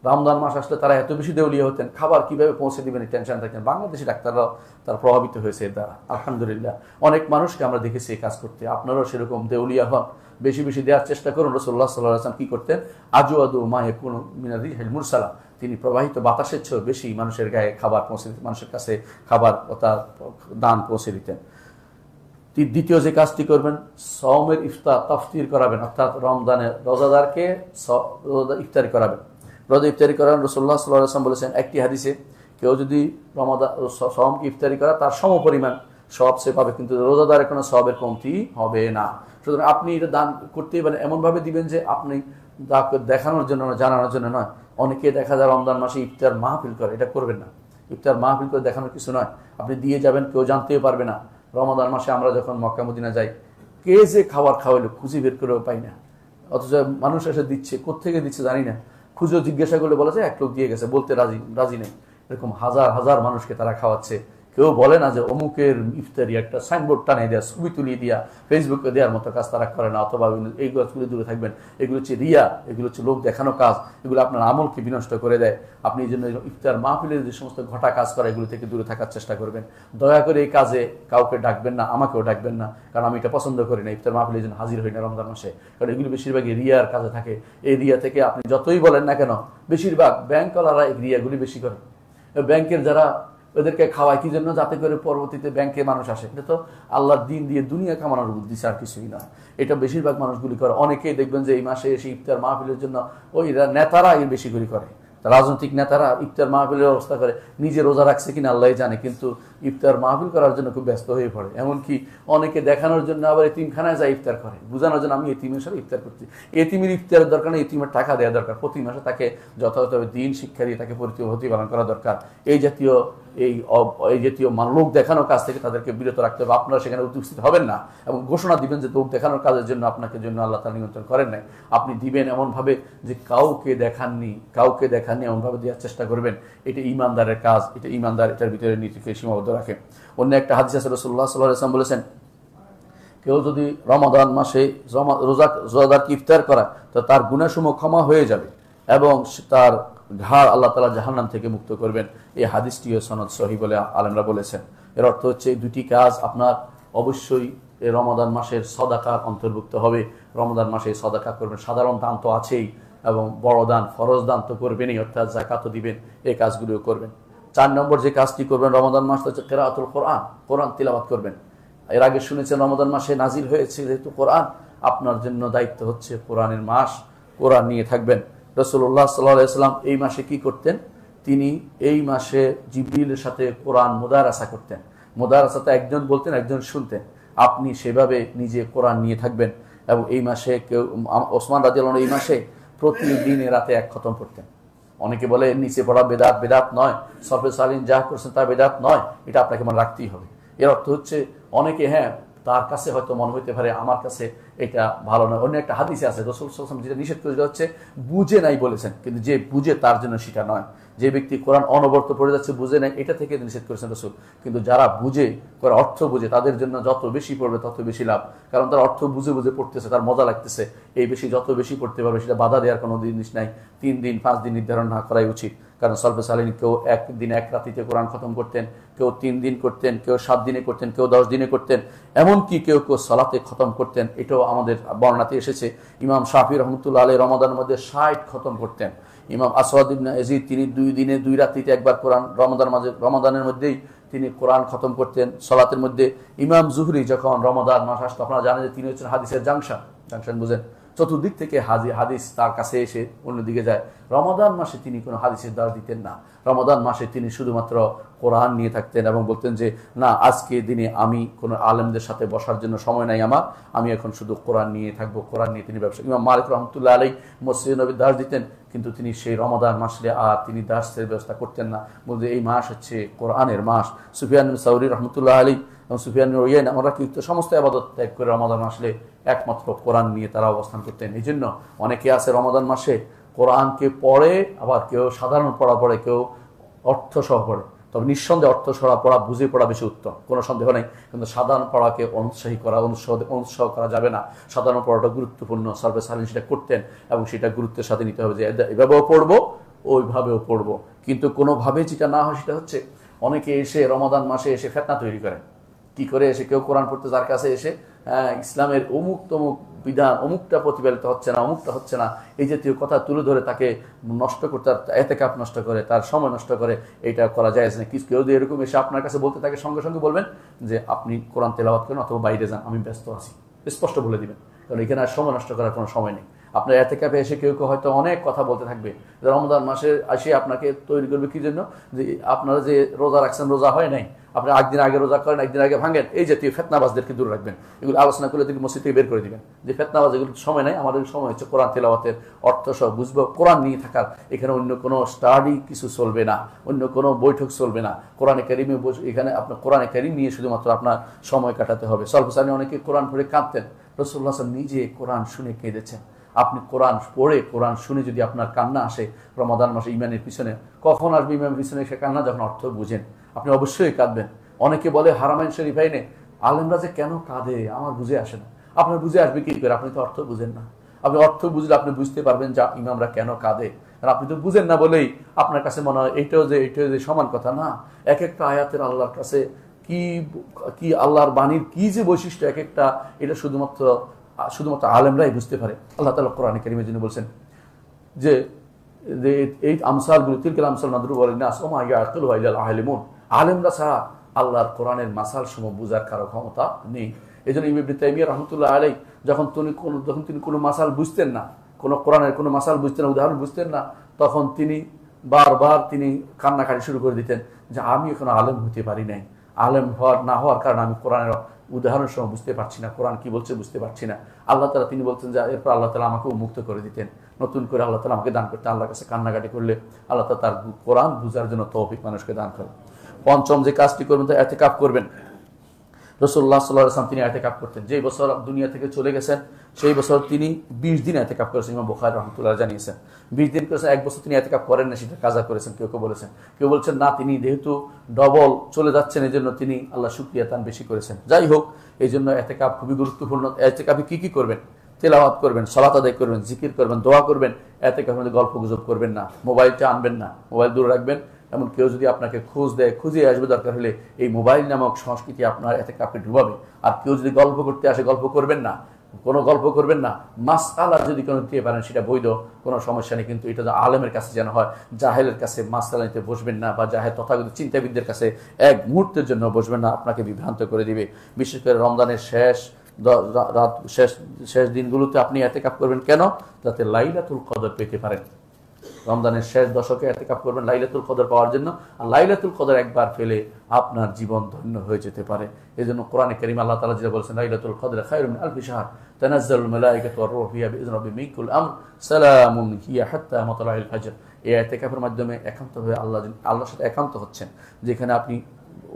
রমজান মাস আসলে তারা এত বেশি দেউলিয়া হতেন, খাবার কিভাবে পৌঁছে দিবেন এই টেনশন থাকতেন। বাংলাদেশি ডাক্তাররাও তারা প্রভাবিত হয়েছে এর দ্বারা, আলহামদুলিল্লাহ। অনেক মানুষকে আমরা দেখেছি এই কাজ করতে। আপনারাও সেরকম দেউলিয়া হন, বেশি বেশি দেওয়ার চেষ্টা করুন। রাসূলুল্লাহ সাল্লাল্লাহু আলাইহি ওয়াসাল্লাম কি করতেন? আজওয়াদু মা ইয়াকুনু মিনার রিহিল মুরসালা, তিনি প্রবাহিত বাতাসের চেয়েও বেশি মানুষের গায়ে খাবার পৌঁছে দিতেন, মানুষের কাছে খাবার তার দান পৌঁছে দিতেন। দ্বিতীয় যে কাজটি করবেন, সওমের ইফতার তাফতির করাবেন, অর্থাৎ রমজানের রোজাদারকে ইফতারি করাবেন। রোজা ইফতারি করাবেন। রাসূলুল্লাহ সাল্লাল্লাহু আলাইহি ওয়াসাল্লাম বলেছেন একটি হাদিসে, কেউ যদি রমাদান সওমকে ইফতারি করা তার সমপরিমাণ সওয়াব সে পাবে, কিন্তু রোজাদারের কোনো সওয়াবের কমতি হবে না। সুতরাং আপনি এটা দান করতেই পারেন, এমনভাবে দিবেন যে আপনি দেখানোর জন্য জানানোর জন্য নয়। অনেকে দেখা যায় রমজান মাসে ইফতার মাহফিল করে, এটা করবেন না। ইফতার মাহফিল করে দেখানোর কিছু নয়, আপনি দিয়ে যাবেন, কেউ জানতেও পারবে না। রমাদান মাসে আমরা যখন মক্কা মদিনা যাই, কে যে খাবার খাওয়াইলো খুঁজে বের করেও পাই না, অথচ মানুষ এসে দিচ্ছে, কোত্থেকে দিচ্ছে জানি না। খুঁজেও জিজ্ঞাসা করলে বলা যায় এক লোক দিয়ে গেছে, বলতে রাজি নেই। এরকম হাজার হাজার মানুষকে তারা খাওয়াচ্ছে। কেউ বলে না যে অমুকের ইফতারি, একটা সাইনবোর্ড টানিয়ে দেওয়া, ছবি তুলিয়ে দেওয়া, ফেসবুকে দেওয়ার মতো কাজ তারা করে না। অথবা এই কাজগুলি দূরে থাকবেন। এগুলো হচ্ছে রিয়া, এগুলো হচ্ছে লোক দেখানো কাজ, এগুলো আপনার আমলকে বিনষ্ট করে দেয়। আপনি এই জন্য ইফতার মাহফিলের যে সমস্ত ঘটা কাজ করে এগুলো থেকে দূরে থাকার চেষ্টা করবেন। দয়া করে এই কাজে কাউকে ডাকবেন না, আমাকেও ডাকবেন না, কারণ আমি এটা পছন্দ করি না। ইফতার মাহফিলের জন্য হাজির হই না রমজান মাসে, কারণ এগুলো বেশিরভাগই রিয়ার কাজে থাকে। এই রিয়া থেকে আপনি যতই বলেন না কেন, বেশিরভাগ ব্যাংকওয়ালারা এই রিয়াগুলি বেশি করে। ব্যাংকের যারা ওদেরকে খাওয়ায় কি জন্য? যাতে করে পরবর্তীতে ব্যাংকে মানুষ আসে। এটা তো আল্লাহর দিন দিয়ে দুনিয়া কামানোর বুদ্ধি, আর কিছুই না। এটা বেশিরভাগ মানুষগুলি করে। অনেকেই দেখবেন যে এই মাসে এসে ইফতার মাহফিলের জন্য ওই নেতারা এর বেশি করে করে, রাজনৈতিক নেতারা ইফতার মাহফিলের ব্যবস্থা করে। নিজে রোজা রাখছে কিনা আল্লাহ জানে, কিন্তু ইফতার মাহফিল করার জন্য খুব ব্যস্ত হয়ে পড়ে। এমনকি অনেকে দেখানোর জন্য আবার এতিমখানায় যায় ইফতার করে, বোঝানোর জন্য আমি এতিমের সাথে ইফতার করছি। এতিমের ইফতারের দরকার নেই, এতিমের টাকা দেওয়া দরকার। প্রতি মাসে তাকে যথাযথভাবে দিন শিক্ষা দিয়ে তাকে প্রতিপালন করা দরকার। এই জাতীয় লোক দেখানোর কাজ থেকে তাদেরকে বিরত রাখতে হবে। আপনারা সেখানে উপস্থিত হবেন না এবং ঘোষণা দিবেন যে লোক দেখানোর কাজের জন্য আপনাকে জন্য আল্লাহ তাআলা নিমন্ত্রণ করেন নাই। আপনি দিবেন এমনভাবে যে কাউকে দেখাননি এমনভাবে দেওয়ার চেষ্টা করবেন। এটা ঈমানদারের কাজ, এটা ঈমানদার এটার ভিতরে নীতিকে সীমাবদ্ধ রাখে। অন্য একটা হাদিস আছে, রাসূলুল্লাহ সাল্লাল্লাহু আলাইহি ওয়াসাল্লাম বলেছেন, কেউ যদি রমাদান মাসে রোজাদারকে ইফতার করায় তো তার গুনাহসমূহ ক্ষমা হয়ে যাবে এবং তার ঘাড় আল্লাহ তাআলা জাহান্নাম থেকে মুক্ত করবেন। এই হাদিসটিও সনদ সহিহ বলে আলেমরা বলেছেন। এর অর্থ হচ্ছে এই দুটি কাজ আপনার অবশ্যই এই রমাদান মাসের সদাকার অন্তর্ভুক্ত হবে। রমাদান মাসে সদাকা করবেন, সাধারণ দান তো আছেই এবং বড় দান ফরজ দান তো করবেনই, অর্থাৎ যাকাতও দিবেন, এই কাজগুলিও করবেন। 4 নম্বর যে কাজটি করবেন রমাদান মাস হচ্ছে কিরাআতুল কোরআন, কোরআন তিলাওয়াত করবেন। এর আগে শুনেছেন রমাদান মাসে নাজিল হয়েছে যেহেতু কোরআন, আপনার জন্য দায়িত্ব হচ্ছে কোরআনের মাস, কোরআন নিয়ে থাকবেন। রাসূলুল্লাহ সাল্লাল্লাহু আলাইহি ওয়াসাল্লাম এই মাসে কি করতেন? তিনি এই মাসে জিবরিলের সাথে কোরআন মুদারাসা করতেন। মুদারাসাতে একজন বলতেন একজন শুনতেন। আপনি সেভাবে নিজে কোরআন নিয়ে থাকবেন। এবং এই মাসে কেউ ওসমান রাদিয়াল্লাহু আনহু এই মাসে প্রতিদিন রাতে 1 খতম পড়তেন। অনেকে বলে নিচে পড়া বেদাত নয়, সরফে সালিন যা করছেন তা বেদাত নয়, এটা আপনাকে মনে রাখতেই হবে। এর অর্থ হচ্ছে অনেকে তার কাছে হয়তো মনে হইতে পারে আমার কাছে এটা ভালো নয়। অন্য একটা হাদিসে আছে রাসূল সাল্লাল্লাহু আলাইহি ওয়াসাল্লাম যেটা নিষেধ করে দেওয়া হচ্ছে বুঝে নাই বলেছেন, কিন্তু যে বুঝে তার জন্য সেটা নয়। যে ব্যক্তি কোরআন অনবরত পড়ে যাচ্ছে বুঝে নাই, এটা থেকে নিষেধ করেছেন রাসূল। কিন্তু যারা বুঝে কোরআন অর্থ বুঝে তাদের জন্য যত বেশি পড়বে তত বেশি লাভ, কারণ তার অর্থ বুঝে বুঝে পড়তেছে, তার মজা লাগতেছে। এই বেশি যত বেশি পড়তে পারবে সেটা বাধা দেওয়ার কোনো জিনিস নাই। 3 দিন 5 দিন নির্ধারণ না করাই উচিত, কারণ সলফে সালিন কেউ 1 দিন 1 রাতিতে কোরআন খতম করতেন, কেউ 3 দিন করতেন, কেউ 7 দিনে করতেন, কেউ 10 দিনে করতেন, এমনকি কেউ সালাতে খতম করতেন। এটাও আমাদের বর্ণনাতে এসেছে। ইমাম শাফি রহমতুল্লাহ আলাইহি রমাদানের মধ্যে 60 খতম করতেন। ইমাম আসওয়াদ ইবনে ইয়াজিদ তিনি 2 দিনে 2 রাতিতে একবার কোরআন রমাদানের মধ্যেই তিনি কোরআন খতম করতেন সালাতের মধ্যে। ইমাম জুহরি যখন রমাদান মাস আসতো, আপনারা জানেন যে তিনি হচ্ছেন হাদিসের জাংশন বুঝেন, চতুর্দিক থেকে হাদিস তার কাছে এসে অন্যদিকে যায়। রমাদান মাসে তিনি কোনো হাদিসের দ্বার দিতেন না। রমাদান মাসে তিনি শুধুমাত্র কোরআন নিয়ে থাকতেন এবং বলতেন যে না, আজকে দিনে আমি কোনো আলেমদের সাথে বসার জন্য সময় নাই আমার, আমি এখন শুধু কোরআন নিয়ে থাকবো। কোরআন নিয়ে তিনি ব্যবসা। ইমাম মালিক রহমতুল্লাহ আলাই মসজিদে নবীর দাস দিতেন, কিন্তু তিনি সেই রমাদান মাসে আর তিনি দাসের ব্যবস্থা করতেন না। বলতে এই মাস হচ্ছে কোরআনের মাস। সুফিয়ান সাউরি রহমতুল্লাহ আলী এবং সুফিয়ান ওয়াইন ওরা কিন্তু সমস্ত আবাদত ত্যাগ করে রমাদান মাসে একমাত্র কোরআন নিয়ে তারা অবস্থান করতেন। এই জন্য অনেকে আছে রমাদান মাসে কোরআনকে পড়ে, আবার কেউ সাধারণ পড়া পড়ে, কেউ অর্থ সহ পড়ে। তবে নিঃসন্দেহে অর্থ সরা পড়া, বুঝে পড়া বেশি উত্তম, কোনো সন্দেহ নেই। কিন্তু সাধারণ পড়াকে অনুৎসাহ করা যাবে না। সাধারণ পড়াটা গুরুত্বপূর্ণ। সালফে সালিন সেটা করতেন এবং সেটা গুরুত্বের সাথে নিতে হবে যে এভাবেও পড়বো, ওইভাবেও পড়বো। কিন্তু কোনোভাবে যেটা না হয় সেটা হচ্ছে অনেকে এসে রমাদান মাসে এসে ফিতনা তৈরি করেন। কি করে এসে কেউ কোরআন পড়তে যার কাছে এসে ইসলামের অমুক তমুক বিধান, অমুকটা প্রতিপালিত হচ্ছে না, অমুকটা হচ্ছে না, এই জাতীয় কথা তুলে ধরে তাকে নষ্ট করতে, এতেকাফ নষ্ট করে, তার সময় নষ্ট করে। এইটা করা যায় না। কেউ যদি এরকম এসে আপনার কাছে বলতে থাকে, সঙ্গে সঙ্গে বলবেন যে আপনি কোরআন তেলাওয়াত করেন অথবা বাইরে যান, আমি ব্যস্ত আছি, স্পষ্ট বলে দিবেন। কারণ এখানে আর সময় নষ্ট করার কোনো সময় নেই। আপনার এতেকাফে এসে কেউ হয়তো অনেক কথা বলতে থাকবে। রমজান মাসে এসে আপনাকে তৈরি করবে কি জন্য? যে আপনারা যে রোজা রাখছেন, রোজা হয় নাই, আপনি একদিন আগে রোজা করেন, একদিন আগে ভাঙেন, এই জাতীয় ফেতনাবাজদেরকে দূরে রাখবেন। এগুলো আলোচনা করলে তিনি মসজিদ থেকে বের করে দিবেন যে ফেতনাবাজ, এগুলো সময় নাই। আমাদের সময় হচ্ছে কোরআন তেলাওয়াতের অর্থ সহ বুঝবো, কোরআন নিয়ে থাকার। এখানে অন্য কোনো স্টাডি কিছু চলবে না, অন্য কোনো বৈঠক চলবে না। কোরআনে কারিমে এখানে আপনার কোরআনে কারিম নিয়ে শুধুমাত্র আপনার সময় কাটাতে হবে। সলফসানি অনেকে কোরআন পড়ে কাঁদতেন, রাসূলুল্লাহ সাল্লাল্লাহু আলাইহি ওয়াসাল্লাম নিজে কোরআন শুনে কেঁদেছেন। আপনি কোরআন পড়ে, কোরআন শুনে যদি আপনার কান্না আসে রমাদান মাসে ইমানের পিছনে, কখন আসবে ইমানের পিছনে সে কান্না? যখন অর্থ বুঝেন, আপনি অবশ্যই কাঁদবেন। অনেকে বলে হারামাইন শরীফাইনে আলেমরা যে কেন কাঁদে আমার বুঝে আসে না। আপনার বুঝে আসবে কি করে? আপনি তো অর্থ বুঝেন না। আপনি অর্থ বুঝলে আপনি বুঝতে পারবেন যে ইমামরা কেন কাঁদে। আর আপনি তো বুঝেন না বলেই আপনার কাছে মনে হয় এইটাও যে সমান কথা না। এক একটা আয়াতের আল্লাহর কাছে কি আল্লাহর বাণীর কি যে বৈশিষ্ট্য এক একটা, এটা শুধুমাত্র আলেমরাই বুঝতে পারে। আল্লাহ তাআলা কোরআনে কারীমের জন্য বলছেন যে এই আমসালগুলো, তিলকাল আমসাল নাদরিবু লিন-নাস ওয়া মা ইয়াকিলুহা ইল্লাল আলিমুন। আলেমরা ছাড়া আল্লাহর কোরআনের মাসাল সমূহ বুঝার কারো ক্ষমতা নেই। এই জন্য ইবনে তাইমিয়া রাহমাতুল্লাহ আলাইহি যখন তিনি কোনো মাসাল বুঝতেন না, কোনো কোরআনের কোনো মাসাল বুঝতেন না, উদাহরণ বুঝতেন না, তখন তিনি বারবার কান্নাকাটি শুরু করে দিতেন যে আমি এখন আলেম হতে পারি নাই। আলেম না হওয়ার কারণে আমি কোরআনের উদাহরণ সহ বুঝতে পারছি না, কোরআন কি বলছে বুঝতে পারছি না। আল্লাহ তাআলা তিনি বলতেন যে এরপর আল্লাহ তাআলা আমাকে মুক্ত করে দিতেন, নতুন করে আল্লাহ তাআলা আমাকে দান করতেন। আল্লাহর কাছে কান্নাকাটি করলে আল্লাহ তাআলা তার কোরআন বুঝার জন্য তৌফিক মানুষকে দান করেন। পঞ্চম যে কাজটি করবেন তা ইতিকাফ করবেন। রাসূলুল্লাহ সাল্লাল্লাহু আলাইহি ওয়াসাল্লাম তিনি ইতিকাফ করতেন। যেই বছর দুনিয়া থেকে চলে গেছেন সেই বছর তিনি 20 দিন ইতিকাফ করেছেন। ইমাম বুখারী রাহমাতুল্লাহ জানিয়েছেন 20 দিন করেছেন। এক বছর তিনি ইতিকাফ করেন না, সেটা কাজা করেছেন। কেউ বলেছেন, কেউ বলছেন না, তিনি যেহেতু ডবল চলে যাচ্ছেন এই জন্য তিনি আল্লাহ শুকরিয়া তান বেশি করেছেন। যাই হোক, এই জন্য ইতিকাফ খুবই গুরুত্বপূর্ণ। ইতিকাফে কি করবেন? তেলাওয়াত করবেন, সালাত আদায় করবেন, জিকির করবেন, দোয়া করবেন। ইতিকাফের মধ্যে গল্প গুজব করবেন না, মোবাইলটা আনবেন না, মোবাইল দূরে রাখবেন। এমন কেউ যদি আপনাকে খোঁজ দেয়, খুঁজে আসবে, দরকার হলে এই মোবাইল নামক সংস্কৃতি আপনার ইতিকাফে ডুবাবে। আর কেউ যদি গল্প করতে আসে, গল্প করবেন না, কোনো গল্প করবেন না। মাসআলা যদি কোনো দিতে পারেন সেটা বৈধ, কোনো সমস্যা নেই। কিন্তু এটা আলেমের কাছে যেন হয়, জাহেলের কাছে মাসআলা নিতে বসবেন না, বা জাহেল তথাগত চিন্তাবিদদের কাছে এক মুহূর্তের জন্য বসবেন না, আপনাকে বিভ্রান্ত করে দিবে। বিশেষ করে রমজানের শেষ দিনগুলোতে আপনি ইতিকাফ করবেন কেন? যাতে লাইলাতুল কদর পেতে পারেন। রমজানের শেষ দশকে ইতিকাফ করবেন লাইলাতুল কদর পাওয়ার জন্য। আর লাইলাতুল কদর একবার পেলে আপনার জীবন ধন্য হয়ে যেতে পারে। এই জন্য কোরআনে কারীমে আল্লাহ তাআলা যেটা বলেছেন, লাইলাতুল কদর খায়রুম মিন আলফি শাহর তানাজ্জালুল মালায়েকাতু ওয়ার রূহু ফিহা বিইذনি রাব্বিহিম মিন কুল্লি আমর সালামুন হিয়া হাত্তা মাতলাইল ফাজর। এই ইতিকাফের মাধ্যমে একান্তভাবে আল্লাহর সাথে একান্ত হচ্ছেন, যেখানে আপনি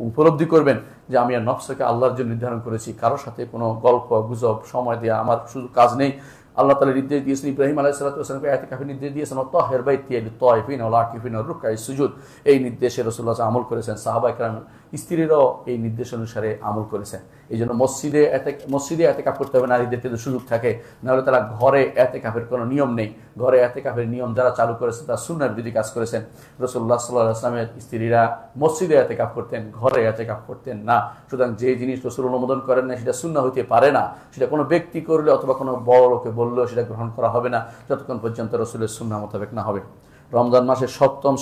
উপলব্ধি করবেন যে আমি আর নফসকে আল্লাহর জন্য নির্ধারণ করেছি, কারোর সাথে কোনো গল্প গুজব সময় দেওয়া আমার শুধু কাজ নেই। আল্লাহ তাআলা নির্দেশ দিয়েছেন, ইব্রাহিম আলাইহিস সালাতু ওয়াস সালামকে ইতিকাফের নির্দেশ দিয়েছেন, তাহির বাইতি লিত-তাওয়াফিন ওয়াল আকিফিন ওয়ার রুকআই সুজুদ। এই নির্দেশে রাসূলুল্লাহ আমল করেছেন, সাহাবায়ে কেরাম স্ত্রীরাও এই নির্দেশ অনুসারে আমল করেছেন। এই জন্য মসজিদে ইতিকাফ করতে হবে নারীদের যদি সুযোগ থাকে, নাহলে তারা ঘরে ইতিকাফের কোনো নিয়ম নেই। ঘরে ইতিকাফের নিয়ম যারা চালু করেছেন তারা সুন্নাহর বিরোধী কাজ করেছেন। রাসূলুল্লাহ সাল্লাল্লাহু আলাইহি ওয়াসাল্লামের স্ত্রীরা মসজিদে ইতিকাফ করতেন, ঘরে ইতিকাফ করতেন না। সুতরাং যে জিনিস রাসূল অনুমোদন করেন না সেটা সুন্নাহ হতে পারে না। সেটা কোনো ব্যক্তি করলে অথবা কোনো বড় লোকে বললেও সেটা গ্রহণ করা হবে না যতক্ষণ পর্যন্ত রাসূলের সুন্নাহ মোতাবেক না হবে। রমজান মাসে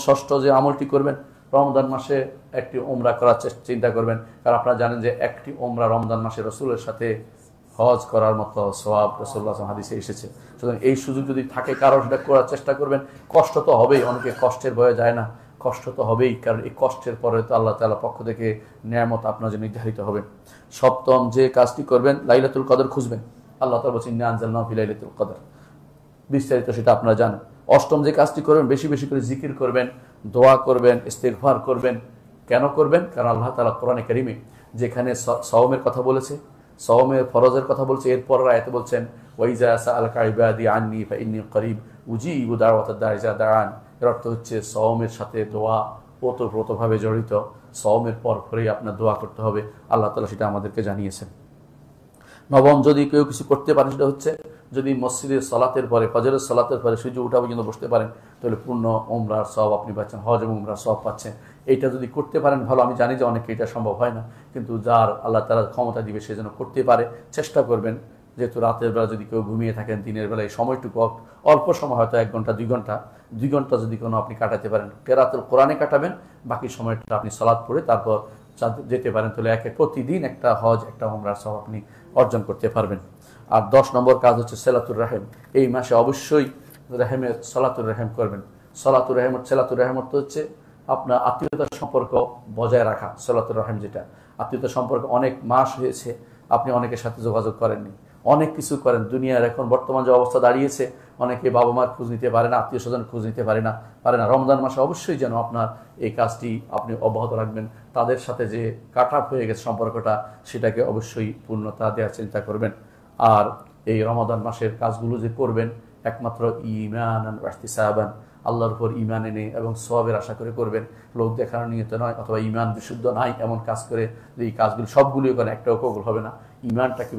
ষষ্ঠ যে আমলটি করবেন, রমজান মাসে একটি উমরা করার চিন্তা করবেন। কারণ আপনারা জানেন যে একটি উমরা রমজান মাসে রাসূলের সাথে হজ করার মতো সওয়াব রাসূলুল্লাহ সাল্লাল্লাহু আলাইহি ওয়াসাল্লাম হাদিসে এসেছে। সুতরাং এই সুযোগ যদি থাকে কারো, সেটা করার চেষ্টা করবেন। কষ্ট তো হবেই, অনেকে কষ্টের ভয়ে যায় না, কষ্ট তো হবেই, কারণ এই কষ্টের পরে তো আল্লাহ তাআলার পক্ষ থেকে নিয়ামত আপনার জন্য নির্ধারিত হবে। সপ্তম যে কাজটি করবেন, লাইলাতুল কদর খুঁজবেন। আল্লাহ তাআলা বলেছেন, ইন্না আনজালনাহু ফি লাইলাতুল কদর, বিস্তারিত সেটা আপনারা জানেন। অষ্টম যে কাজটি করবেন, বেশি বেশি করে জিকির করবেন, দোয়া করবেন, ইস্তিগফার করবেন। কেন করবেন? কারণ আল্লাহ তাআলা কোরআনে কারীমে যেখানে সওমের কথা বলেছে, সওমের ফরজের কথা বলছে, এরপর আয়াতে বলছেন ওয়াইজা সাআলাকা ইবাদি আন্নী ফাইন্নী করিব উজিবু দাওয়াতাদ দাঈ ইযা দাআন। এর অর্থ হচ্ছে সওমের সাথে দোয়া ওতপ্রোতভাবে জড়িত। সওমের পর পরেই আপনার দোয়া করতে হবে, আল্লাহ তাআলা সেটা আমাদেরকে জানিয়েছেন। নবম যদি কেউ কিছু করতে পারেন, সেটা হচ্ছে যদি মসজিদের সলাতের পরে, ফজরের সলাতের পরে সূর্য ওঠা পর্যন্ত বসতে পারেন, তাহলে পূর্ণ উমরার সওয়াব আপনি পাচ্ছেন, হজ এবং উমরার সওয়াব পাচ্ছেন। এইটা যদি করতে পারেন ভালো। আমি জানি যে অনেকে এটা সম্ভব হয় না, কিন্তু যার আল্লাহ তাআলা ক্ষমতা দিবে সে যেন করতে পারে, চেষ্টা করবেন। যেহেতু রাতের বেলা যদি কেউ ঘুমিয়ে থাকেন, দিনের বেলায় সময়টুকু অল্প সময়, হয়তো 1 ঘন্টা 2 ঘন্টা যদি কোনো আপনি কাটাতে পারেন, কেরাতুল কোরআনে কাটাবেন, বাকি সময়টা আপনি সালাত পড়ে তারপর যেতে পারেন, তাহলে প্রতিদিন একটা হজ, একটা উমরার সওয়াব আপনি অর্জন করতে পারবেন। আর 10 নম্বর কাজ হচ্ছে সালাতুর রাহিম। এই মাসে অবশ্যই রাহিমের সালাতুর রাহিম করবেন। সালাতুর রাহিম অর্থ হচ্ছে আপনার আত্মীয়তার সম্পর্ক বজায় রাখা। সালাতুর রাহিম যেটা, আত্মীয়তার সম্পর্ক অনেক মাস হয়েছে আপনি অনেকের সাথে যোগাযোগ করেননি, অনেক কিছু করেন। দুনিয়ার এখন বর্তমান যে অবস্থা দাঁড়িয়েছে, অনেকে বাবা মার খোঁজ নিতে পারে না, আত্মীয় স্বজন খোঁজ নিতে পারে না। রমজান মাসে অবশ্যই যেন আপনার এই কাজটি আপনি অব্যাহত রাখবেন। তাদের সাথে যে কাট আপ হয়ে গেছে সম্পর্কটা, সেটাকে অবশ্যই পূর্ণতা দেওয়ার চিন্তা করবেন। আর এই রমাদান মাসের কাজগুলো যে করবেন, একমাত্র ঈমানান ওয়া ইহতিসাবান, আল্লাহর উপর ঈমান এনে এবং সওয়াবের আশা করে করবেন, লোক দেখানোর নিয়তে নয়, অথবা ঈমান বিশুদ্ধ নাই এমন কাজ করে যে এই কাজগুলো সবগুলোই করেন, একটাও কবুল হবে না। ঈমানটাকে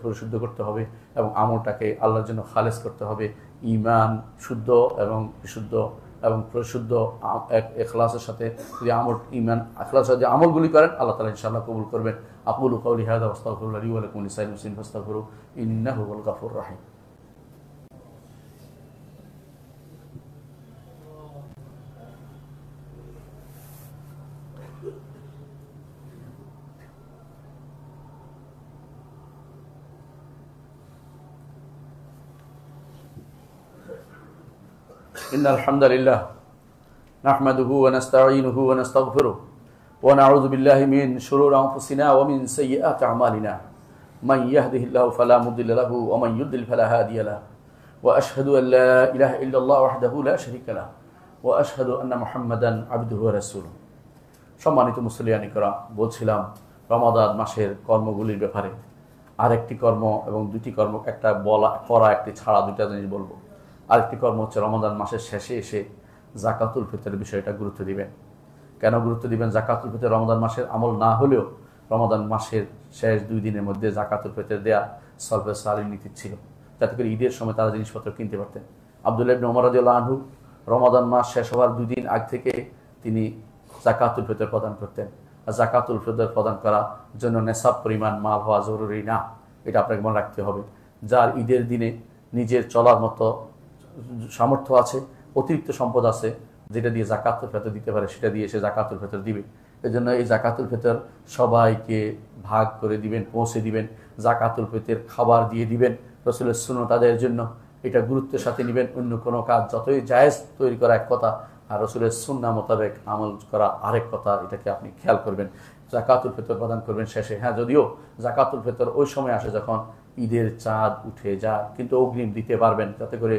পরিশুদ্ধ করতে হবে এবং আমলটাকে আল্লাহর জন্য খালেস করতে হবে। ঈমান শুদ্ধ এবং বিশুদ্ধ এবং পরিশুদ্ধ ইখলাসের সাথে যদি ইখলাসের সাথে আমলগুলি করেন, আল্লাহ তাআলা ইনশাআল্লাহ কবুল করবেন। আকুলু কাওলি হাযা ওয়া আস্তাগফিরুল্লাহ লি ওয়া লাকুম ওয়া লিসাইরিল মুসলিমিন ফাস্তাগফিরুহু ইন্নাহু হুয়াল গাফুরুর রাহিম। ইন্নাল হামদালিল্লাহ নাহমাদুহু ওয়া নাস্তাঈনুহু ওয়া নাস্তাগফিরুহু ওয়া নাউযু বিল্লাহি মিন শুরুরি আনফুসিনা ওয়া মিন সাইয়্যাতি আমালিনা মান ইয়াহদিহিল্লাহু ফালা মুদিল্লা লাহু ওয়া মান ইউদ্লিল ফালা হাদিয়া লাহু ওয়া আশহাদু আল লা ইলাহা ইল্লাল্লাহ ওয়াহদাহু লা শারীকা লাহু ওয়া আশহাদু আন্না মুহাম্মাদান আবদুহু ওয়া রাসূলুহু। সম্মানিত মুসলিয়ানি کرام, বলছিলাম রমাদান মাসের কর্মগুলির ব্যাপারে। আরেকটি কর্ম এবং দুটি কর্ম, একটা করা একটি ছাড়া, দুইটা জিনিস বলবো। আরেকটি কর্ম হচ্ছে রমাদান মাসের শেষে এসে যাকাতুল ফিতরের বিষয়টা গুরুত্ব দিবেন। কেন গুরুত্ব দিবেন? যাকাতুল ফিতর রমাদান মাসের আমল না হলেও রমাদান মাসের শেষ 2 দিনের মধ্যে যাকাতুল ফিতর দেয়া সলফে সালিহিন নীতি ছিল, যাতে করে ঈদের সময় তারা জিনিসপত্র কিনতে পারতেন। আব্দুল্লাহ ইবনে ওমর রাদিয়াল্লাহু আনহু রমাদান মাস শেষ হওয়ার 2 দিন আগ থেকে তিনি যাকাতুল ফিতর প্রদান করতেন। আর যাকাতুল ফিতর প্রদান করার জন্য নেশাব পরিমাণ মাল হওয়া জরুরি না, এটা আপনাকে মনে রাখতে হবে। যার ঈদের দিনে নিজের চলার মতো সামর্থ্য আছে, অতিরিক্ত সম্পদ আছে, যেটা দিয়ে যাকাতুল ফিতর দিতে পারে, সেটা দিয়ে সে যাকাতুল ফিতর দিবে। এজন্য এই যাকাতুল ফিতর সবাইকে ভাগ করে দিবেন, পৌঁছে দিবেন। যাকাতুল ফিতর খাবার দিয়ে দিবেন, রাসূলের সুন্নাহ তাদের জন্য, এটা গুরুত্বের সাথে নেবেন। অন্য কোনো কাজ যতই জায়েজ তৈরি করা এক কথা, আর রাসূলের সুন্নাহ মোতাবেক আমল করা আরেক কথা, এটাকে আপনি খেয়াল করবেন। যাকাতুল ফিতর প্রদান করবেন শেষে। হ্যাঁ, যদিও যাকাতুল ফিতর ওই সময় আসে যখন ঈদের চাঁদ উঠে যায়, কিন্তু অগ্রিম দিতে পারবেন, যাতে করে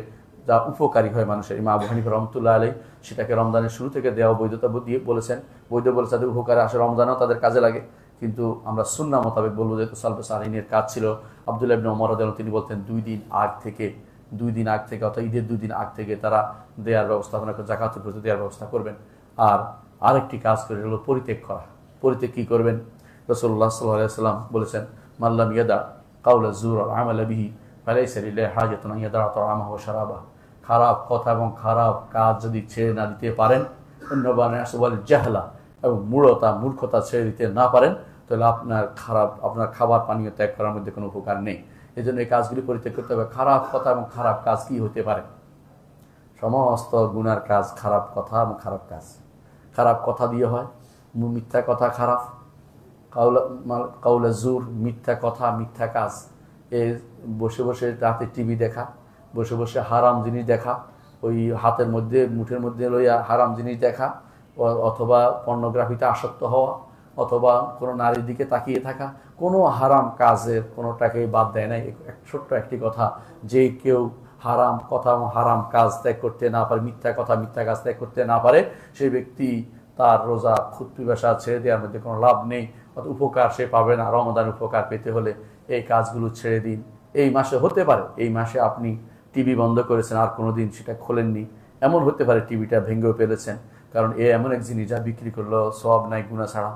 যা উপকারী হয় মানুষের। ইমাম আবু হানিফা রাহমাতুল্লাহ আলাইহি সেটাকে রমজানের শুরু থেকে দেওয়া বৈধতা দিয়ে বলেছেন, বৈধ বলে তাদের উপকারে আসে, রমজানও তাদের কাজে লাগে। কিন্তু আমরা সুন্নাহ মোতাবেক বলবো, যেহেতু সালফে সালিহিনের কাজ ছিল। আব্দুল্লাহ ইবনে ওমর রাদিয়াল্লাহু তিনি বলতেন 2 দিন আগ থেকে অর্থাৎ ঈদের 2 দিন আগ থেকে তারা দেওয়ার ব্যবস্থাপনা করে, যাকাতুল ফিতর দেওয়ার ব্যবস্থা করবেন। আর আরেকটি কাজ করে হলো পরিত্যাগ করা। পরিত্যাগ কি করবেন? রাসূলুল্লাহ সাল্লাল্লাহু আলাইহি ওয়াসাল্লাম বলেছেন, মান লাম ইয়াদা কাওলা যুর ওয়াল আমালা বিহি ফালাইসা লিল্লাহি হাজাতুন আন ইয়াদা তাআমাহু ওয়া শারাবাহু। খারাপ কথা এবং খারাপ কাজ যদি ছেড়ে না দিতে পারেন, ওয়াল জাহলা এবং মূর্খতা ছেড়ে দিতে না পারেন, তাহলে আপনার খাবার পানীয় ত্যাগ করার মধ্যে কোনো উপকার নেই। এই জন্য এই কাজগুলি পরিত্যাগ করতে হবে। খারাপ কথা এবং খারাপ কাজ কি হতে পারে? সমস্ত গুনার কাজ খারাপ কথা এবং খারাপ কাজ। খারাপ কথা দিয়ে হয়, মিথ্যা কথা খারাপ, কাউলা জুর, মিথ্যা কথা, মিথ্যা কাজ, বসে বসে রাতে টিভি দেখা, বসে বসে হারাম জিনিস দেখা, ওই হাতের মধ্যে মুঠের মধ্যে লইয়া হারাম জিনিস দেখা, অথবা পর্নোগ্রাফিতে আসক্ত হওয়া, অথবা কোনো নারীর দিকে তাকিয়ে থাকা, কোনো হারাম কাজের কোনোটাকে বাদ দেয় নাই। ছোট্ট একটি কথা, যে কেউ হারাম কথা হারাম কাজ ত্যাগ করতে না পারে, মিথ্যা কথা মিথ্যা কাজ ত্যাগ করতে না পারে, সেই ব্যক্তি তার রোজা খুদ পিপাসা ছেড়ে দেওয়ার মধ্যে কোনো লাভ নেই, উপকার সে পাবে না। রমাদান উপকার পেতে হলে এই কাজগুলো ছেড়ে দিন। এই মাসে হতে পারে এই মাসে আপনি টিভি বন্ধ করেছেন, আর কোনোদিন সেটা খোলেননি, এমন হতে পারে টিভিটা ভেঙেও ফেলেছেন, কারণ এমন এক জিনিস যা বিক্রি করলেও সওয়াব নাই, গুনাহ ছাড়া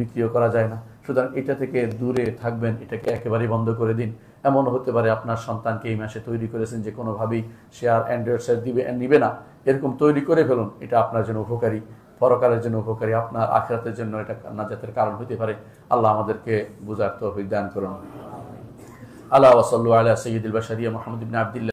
বিক্রিও করা যায় না। সুতরাং এটা থেকে দূরে থাকবেন, এটাকে একেবারেই বন্ধ করে দিন। এমন হতে পারে আপনার সন্তানকে এই মাসে তৈরি করেছেন যে কোনোভাবেই সে আর অ্যান্ড্রয়েড সেট নিবে না, এরকম তৈরি করে ফেলুন। এটা আপনার জন্য উপকারী, পরকালের জন্য উপকারী, আপনার আখিরাতের জন্য এটা নাজাতের কারণ হতে পারে। আল্লাহ আমাদেরকে বুঝার তৌফিক দান করুন। আল্লাহ ওয়া সাল্লু আলা সাইয়্যিদিল বাশারিয়া মুহাম্মদ ইবনে আবদুল্লাহ।